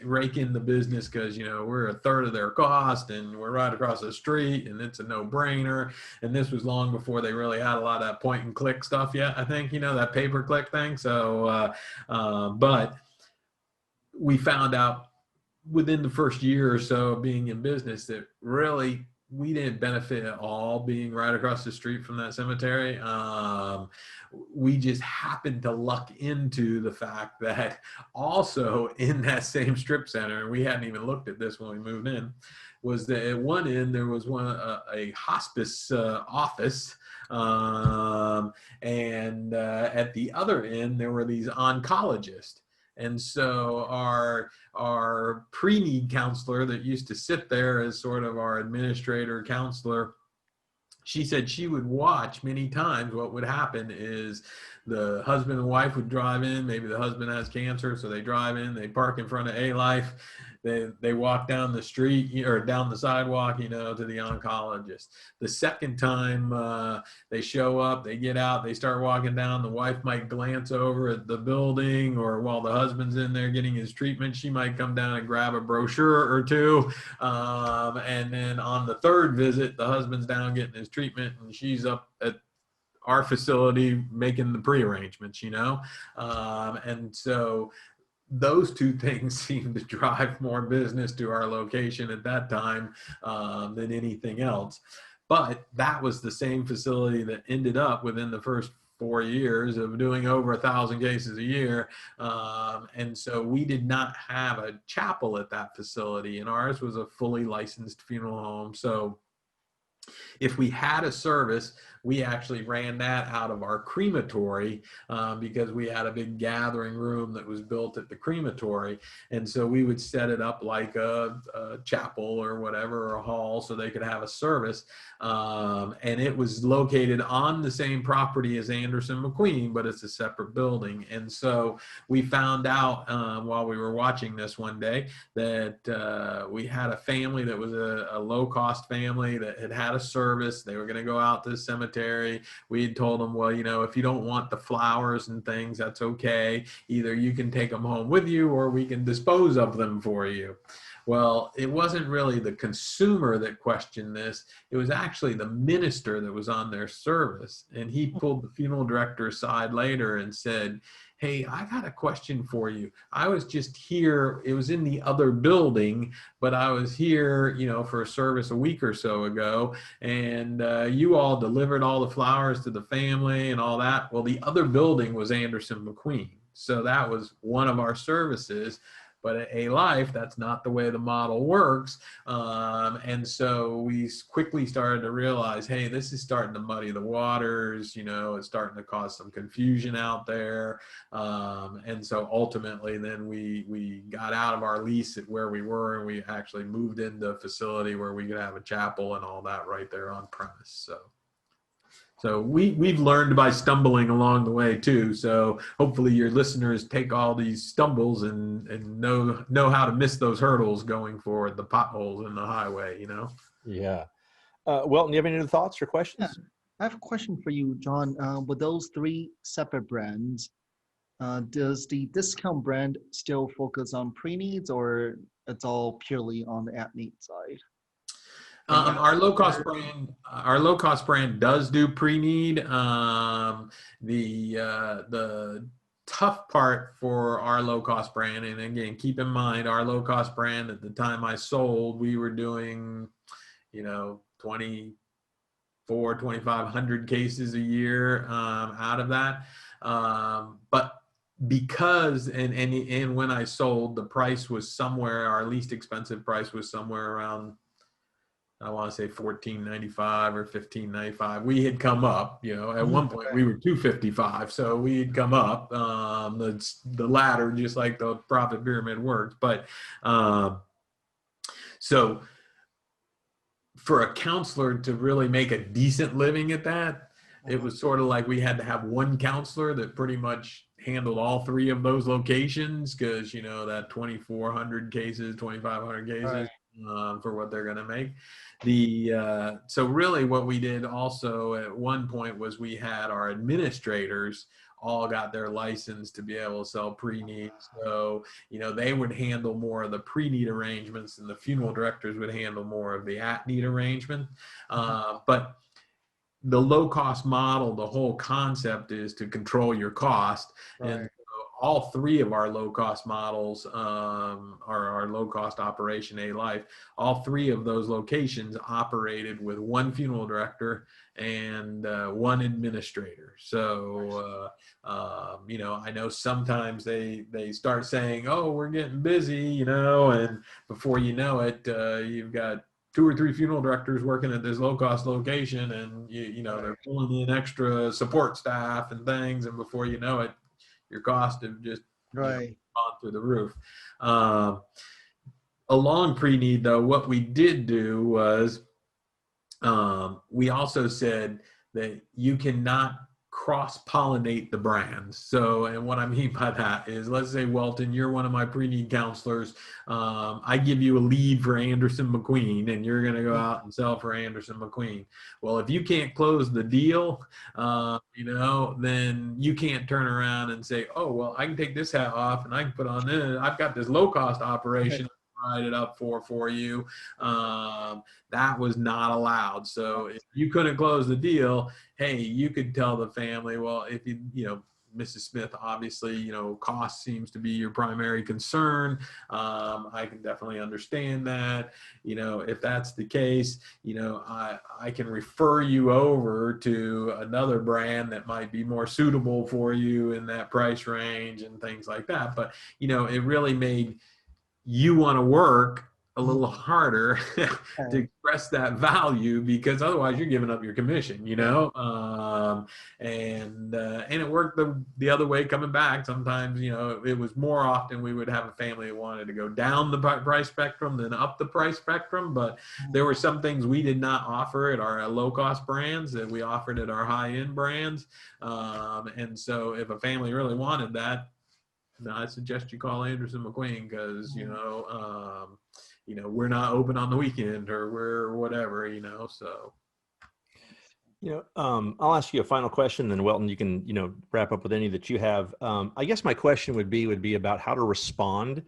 rake in the business because we're a third of their cost and we're right across the street and it's a no-brainer. And this was long before they really had a lot of that point and click stuff yet, I think, that pay-per-click thing. So but we found out within the first year or so of being in business that really we didn't benefit at all being right across the street from that cemetery. We just happened to luck into the fact that also in that same strip center, and we hadn't even looked at this when we moved in, was that at one end there was a hospice office, and at the other end there were these oncologists. And so our pre-need counselor that used to sit there as sort of our administrator counselor, she said she would watch many times. What would happen is the husband and wife would drive in. Maybe the husband has cancer, so they drive in, they park in front of A-Life. They walk down the street or down the sidewalk, to the oncologist. The second time they show up, they get out, they start walking down. The wife might glance over at the building, or while the husband's in there getting his treatment, she might come down and grab a brochure or two. And then on the third visit, the husband's down getting his treatment, and she's up at our facility making the pre-arrangements, and so those two things seem to drive more business to our location at that time than anything else. But that was the same facility that ended up within the first 4 years of doing over 1,000 cases a year. And so we did not have a chapel at that facility, and ours was a fully licensed funeral home. So if we had a service, we actually ran that out of our crematory because we had a big gathering room that was built at the crematory. And so we would set it up like a chapel or whatever, or a hall, so they could have a service. And it was located on the same property as Anderson McQueen, but it's a separate building. And so we found out while we were watching this one day that we had a family that was a low-cost family that had a service. They were going to go out to the cemetery. We had told them, well, if you don't want the flowers and things, that's okay. Either you can take them home with you, or we can dispose of them for you. Well, it wasn't really the consumer that questioned this. It was actually the minister that was on their service. And he pulled the funeral director aside later and said, hey, I got a question for you. I was just here. It was in the other building, but I was here, for a service a week or so ago. And you all delivered all the flowers to the family and all that. Well, the other building was Anderson McQueen. So that was one of our services. But at A-Life, that's not the way the model works. And so we quickly started to realize, hey, this is starting to muddy the waters. It's starting to cause some confusion out there. And so ultimately, then we got out of our lease at where we were, and we actually moved into a facility where we could have a chapel and all that right there on premise. So we've learned by stumbling along the way too. So hopefully your listeners take all these stumbles and know how to miss those hurdles going forward, the potholes in the highway, Yeah. Welton, do you have any other thoughts or questions? Yeah. I have a question for you, John. With those three separate brands, does the discount brand still focus on pre-needs, or it's all purely on the at-need side? Our low cost brand does do pre-need. The tough part for our low cost brand, and again, keep in mind our low cost brand at the time I sold, we were doing, 2,500 cases a year out of that. But because, and when I sold, the price was somewhere, our least expensive price was somewhere around, I want to say $14.95 or $15.95. We had come up, at one point we were $2.55. So we had come up the ladder, just like the profit pyramid works. But so for a counselor to really make a decent living at that, it was sort of like we had to have one counselor that pretty much handled all three of those locations, because that 2,400 cases, 2,500 cases for what they're going to make. So really what we did also at one point was we had our administrators all got their license to be able to sell pre-need. So, they would handle more of the pre-need arrangements, and the funeral directors would handle more of the at-need arrangement. But the low-cost model, the whole concept is to control your cost. And all three of our low-cost models, our low-cost operation A-Life, all three of those locations operated with one funeral director and one administrator. So, I know sometimes they start saying, oh, we're getting busy, and before you know it, you've got 2 or 3 funeral directors working at this low-cost location, and they're pulling in extra support staff and things, and before you know it, your costs have just gone through the roof. Along pre-need, though, what we did do was we also said that you cannot cross-pollinate the brands. So, and what I mean by that is, let's say, Welton, you're one of my pre-need counselors. I give you a lead for Anderson McQueen, and you're going to go out and sell for Anderson McQueen. Well, if you can't close the deal, then you can't turn around and say, oh, well, I can take this hat off and I can put on this. I've got this low-cost operation. Write it up for you. That was not allowed. So if you couldn't close the deal, hey, you could tell the family, well, if Mrs. Smith, obviously, cost seems to be your primary concern. I can definitely understand that. If that's the case, I can refer you over to another brand that might be more suitable for you in that price range and things like that. But, it really made you want to work a little harder to express that value, because otherwise you're giving up your commission, and it worked the other way coming back. Sometimes, it was more often we would have a family that wanted to go down the price spectrum than up the price spectrum. But there were some things we did not offer at our low cost brands that we offered at our high end brands. And so if a family really wanted that, I suggest you call Anderson McQueen, because we're not open on the weekend, or we're whatever, so. I'll ask you a final question, then Welton, you can wrap up with any that you have. I guess my question would be about how to respond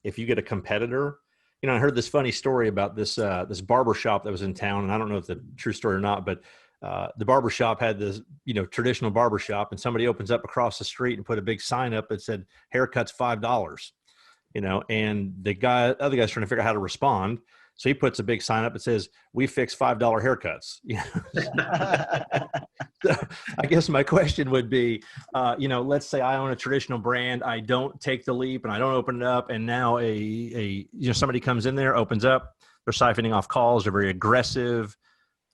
if you get a competitor. I heard this funny story about this barber shop that was in town, and I don't know if it's a true story or not, but the barber shop had this, traditional barber shop, and somebody opens up across the street and put a big sign up that said haircuts $5, and other guy's trying to figure out how to respond. So he puts a big sign up that says, we fix $5 haircuts. So I guess my question would be, let's say I own a traditional brand. I don't take the leap and I don't open it up. And now somebody comes in there, opens up, they're siphoning off calls. They're very aggressive.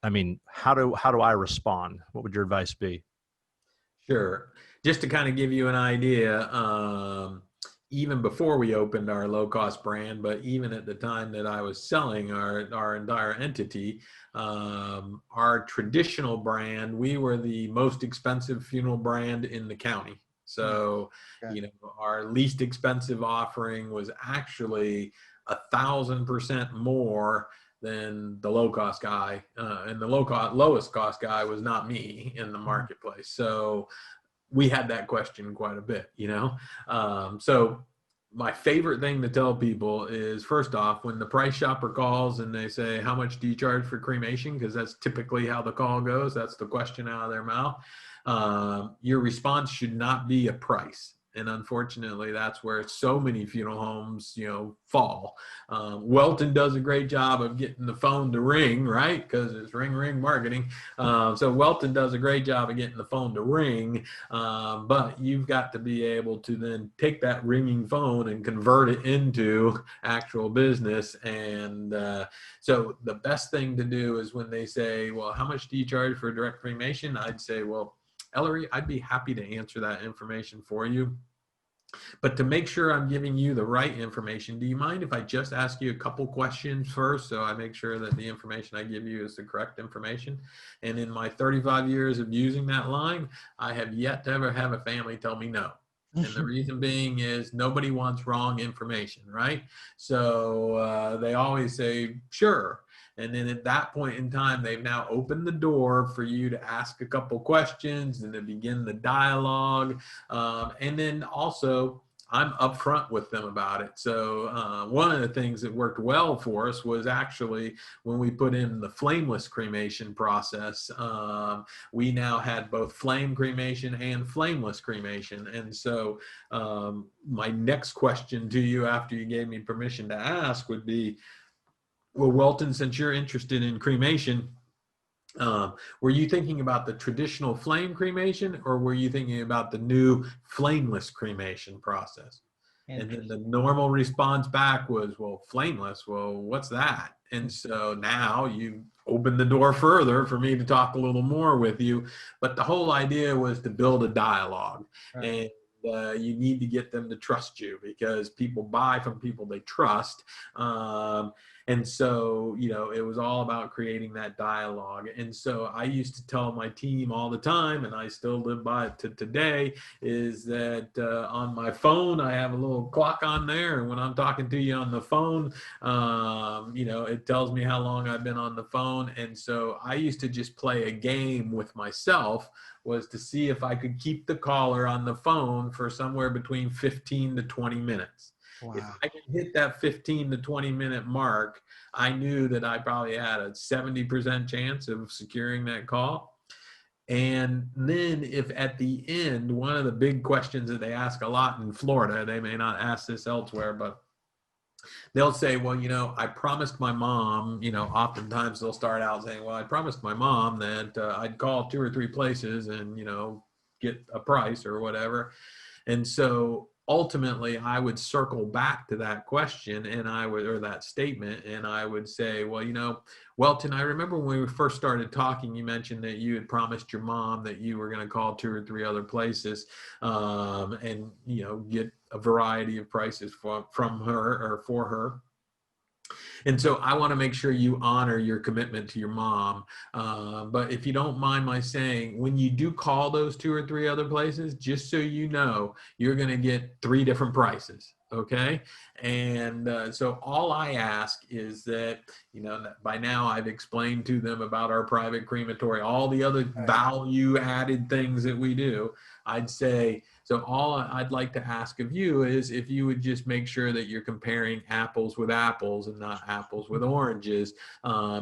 I mean, how do I respond? What would your advice be? Sure. Just to kind of give you an idea, even before we opened our low-cost brand, but even at the time that I was selling our entire entity, our traditional brand, we were the most expensive funeral brand in the county. So, our least expensive offering was actually 1,000% more than the low-cost guy, and the lowest cost guy was not me in the marketplace. So we had that question quite a bit, So my favorite thing to tell people is, first off, when the price shopper calls and they say, how much do you charge for cremation? Because that's typically how the call goes. That's the question out of their mouth. Your response should not be a price. And unfortunately, that's where so many funeral homes, fall. Welton does a great job of getting the phone to ring, right? Because it's ring, ring marketing. So Welton does a great job of getting the phone to ring. But you've got to be able to then take that ringing phone and convert it into actual business. And so the best thing to do is when they say, well, how much do you charge for direct cremation? I'd say, well, Ellery, I'd be happy to answer that information for you. But to make sure I'm giving you the right information, do you mind if I just ask you a couple questions first so I make sure that the information I give you is the correct information? And in my 35 years of using that line, I have yet to ever have a family tell me no. And the reason being is nobody wants wrong information, right? So they always say, sure. And then at that point in time, they've now opened the door for you to ask a couple questions and to begin the dialogue. And then also, I'm upfront with them about it. So one of the things that worked well for us was actually when we put in the flameless cremation process. We now had both flame cremation and flameless cremation. And so my next question to you after you gave me permission to ask would be, well, Welton, since you're interested in cremation, were you thinking about the traditional flame cremation or were you thinking about the new flameless cremation process? And then the normal response back was, well, flameless, well, what's that? And so now you open the door further for me to talk a little more with you. But the whole idea was to build a dialogue. Right. And you need to get them to trust you because people buy from people they trust. And so, it was all about creating that dialogue. And so I used to tell my team all the time, and I still live by it to today, is that on my phone, I have a little clock on there. And when I'm talking to you on the phone, it tells me how long I've been on the phone. And so I used to just play a game with myself, was to see if I could keep the caller on the phone for somewhere between 15 to 20 minutes. Wow. If I could hit that 15 to 20 minute mark, I knew that I probably had a 70% chance of securing that call. And then if at the end, one of the big questions that they ask a lot in Florida, they may not ask this elsewhere, but they'll say, well, I promised my mom, oftentimes they'll start out saying, well, I promised my mom that I'd call 2 or 3 places and, get a price or whatever. And so ultimately I would circle back to that question and or that statement. And I would say, well, Welton, I remember when we first started talking, you mentioned that you had promised your mom that you were going to call 2 or 3 other places and, get a variety of prices from her or for her. And so I want to make sure you honor your commitment to your mom. But if you don't mind my saying, when you do call those 2 or 3 other places, just so you know, you're going to get 3 different prices. Okay. And so all I ask is that, that by now I've explained to them about our private crematory, all the other value added things that we do. I'd say, so all I'd like to ask of you is if you would just make sure that you're comparing apples with apples and not apples with oranges,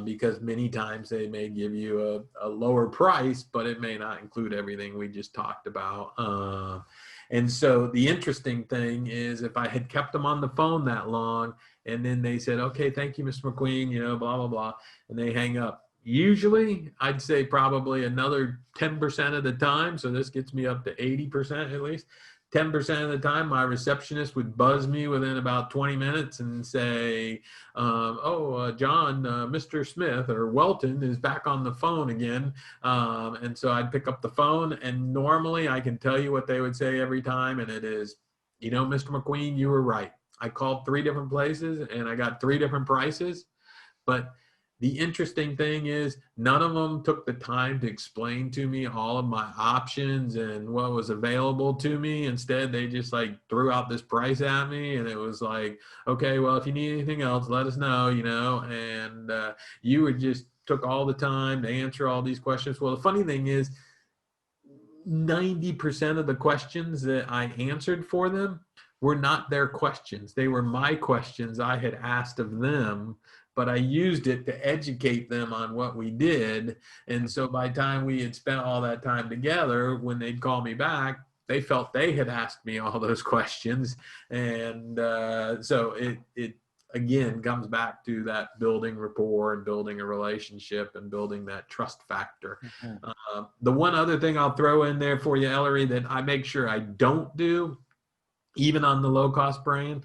because many times they may give you a lower price, but it may not include everything we just talked about. And so the interesting thing is if I had kept them on the phone that long and then they said, okay, thank you, Mr. McQueen, blah, blah, blah, and they hang up. Usually, I'd say probably another 10% of the time, so this gets me up to 80% at least, 10% of the time, my receptionist would buzz me within about 20 minutes and say, John, Mr. Smith or Welton is back on the phone again. And so I'd pick up the phone, and normally I can tell you what they would say every time, and it is, Mr. McQueen, you were right. I called 3 different places, and I got 3 different prices, but the interesting thing is none of them took the time to explain to me all of my options and what was available to me. Instead, they just threw out this price at me. And it was like, okay, well, if you need anything else, let us know, and you would just took all the time to answer all these questions. Well, the funny thing is 90% of the questions that I answered for them were not their questions. They were my questions I had asked of them, but I used it to educate them on what we did. And so by the time we had spent all that time together, when they'd call me back, they felt they had asked me all those questions. And so it again comes back to that building rapport and building a relationship and building that trust factor. The one other thing I'll throw in there for you, Ellery, that I make sure I don't do, even on the low cost brand,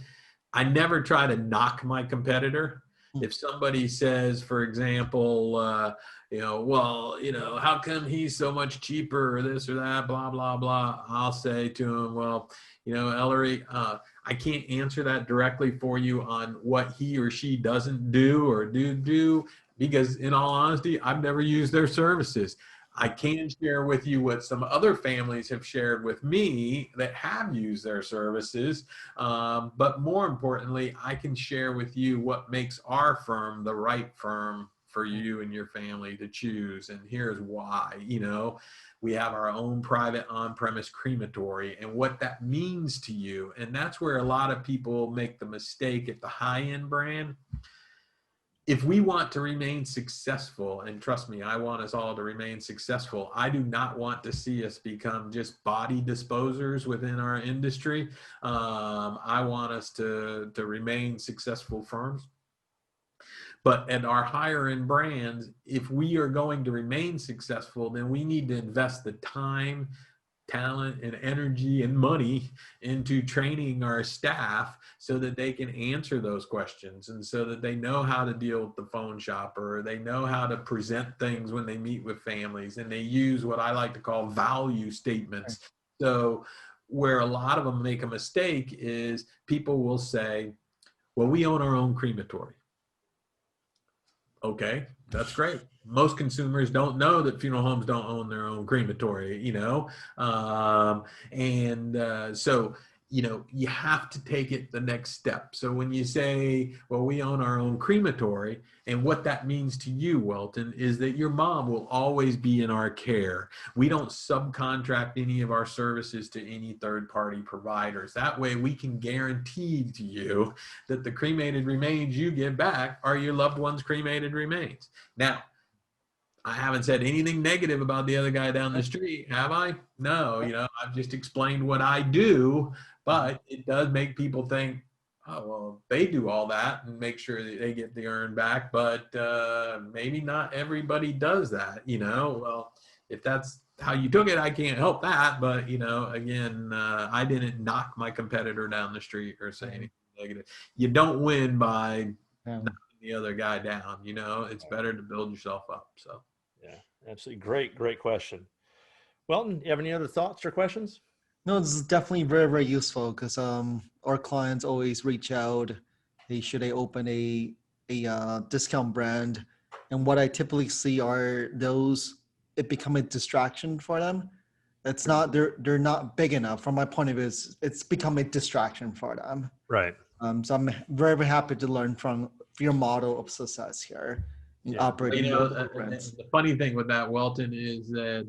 I never try to knock my competitor. If somebody says, for example, well, how come he's so much cheaper or this or that, blah, blah, blah. I'll say to him, well, Ellery, I can't answer that directly for you on what he or she doesn't do or do, because in all honesty, I've never used their services. I can share with you what some other families have shared with me that have used their services. But more importantly, I can share with you what makes our firm the right firm for you and your family to choose. And here's why. We have our own private on-premise crematory and what that means to you. And that's where a lot of people make the mistake at the high-end brand. If we want to remain successful, and trust me, I want us all to remain successful, I do not want to see us become just body disposers within our industry. I want us to remain successful firms. But at our higher end brands, if we are going to remain successful, then we need to invest the time, talent, and energy and money into training our staff so that they can answer those questions, and so that they know how to deal with the phone shopper, they know how to present things when they meet with families, and they use what I like to call value statements. So where a lot of them make a mistake is people will say, well, we own our own crematory. Okay, that's great. Most consumers don't know that funeral homes don't own their own crematory, so, you have to take it the next step. So when you say, well, we own our own crematory, and what that means to you, Welton, is that your mom will always be in our care. We don't subcontract any of our services to any third-party providers. That way we can guarantee to you that the cremated remains you get back are your loved one's cremated remains. Now, I haven't said anything negative about the other guy down the street, have I? No, I've just explained what I do, but it does make people think, oh, well, they do all that and make sure that they get the urn back, but maybe not everybody does that, Well, if that's how you took it, I can't help that, but, again, I didn't knock my competitor down the street or say anything negative. You don't win by knocking the other guy down, it's better to build yourself up, so. Yeah, absolutely. Great question. Welton, you have any other thoughts or questions? No, this is definitely very, very useful because our clients always reach out. Should they open a discount brand? And what I typically see are those, it become a distraction for them. It's not, they're not big enough. From my point of view, it's become a distraction for them. Right. So I'm very, very happy to learn from your model of success here. Operating the funny thing with that, Welton, is that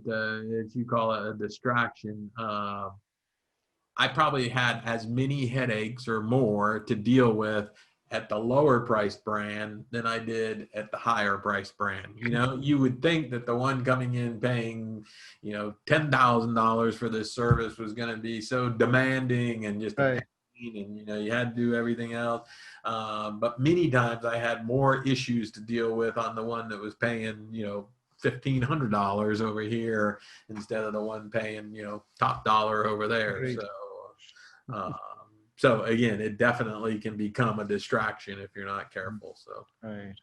if you call it a distraction, I probably had as many headaches or more to deal with at the lower priced brand than I did at the higher priced brand. You would think that the one coming in paying, $10,000 for this service was going to be so demanding and just right. And you had to do everything else, but many times I had more issues to deal with on the one that was paying $1,500 over here instead of the one paying top dollar over there. Agreed. So again, it definitely can become a distraction if you're not careful. So right.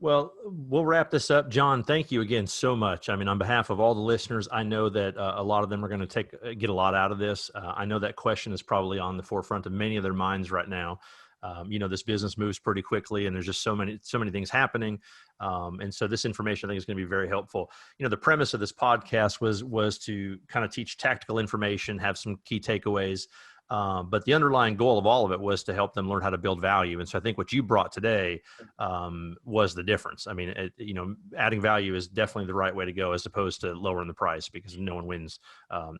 Well, we'll wrap this up. John, thank you again so much. I mean, on behalf of all the listeners, I know that a lot of them are going to get a lot out of this. I know that question is probably on the forefront of many of their minds right now. This business moves pretty quickly, and there's just so many things happening. And so this information, I think, is going to be very helpful. The premise of this podcast was to kind of teach tactical information, have some key takeaways. But the underlying goal of all of it was to help them learn how to build value. And so I think what you brought today was the difference. I mean, adding value is definitely the right way to go, as opposed to lowering the price, because no one wins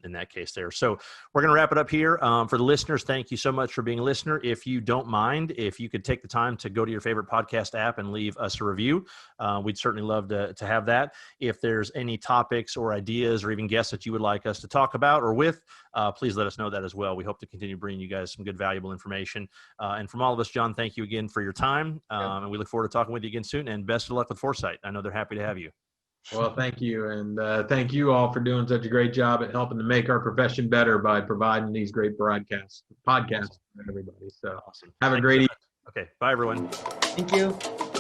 in that case there. So we're going to wrap it up here. For the listeners, thank you so much for being a listener. If you don't mind, if you could take the time to go to your favorite podcast app and leave us a review, we'd certainly love to have that. If there's any topics or ideas or even guests that you would like us to talk about or with, please let us know that as well. We hope to continue bringing you guys some good, valuable information. And from all of us, John, thank you again for your time. And we look forward to talking with you again soon. And best of luck with Foresight. I know they're happy to have you. Well, thank you. And thank you all for doing such a great job at helping to make our profession better by providing these great podcasts for everybody. So Awesome. have a great evening. Okay. Bye, everyone. Thank you.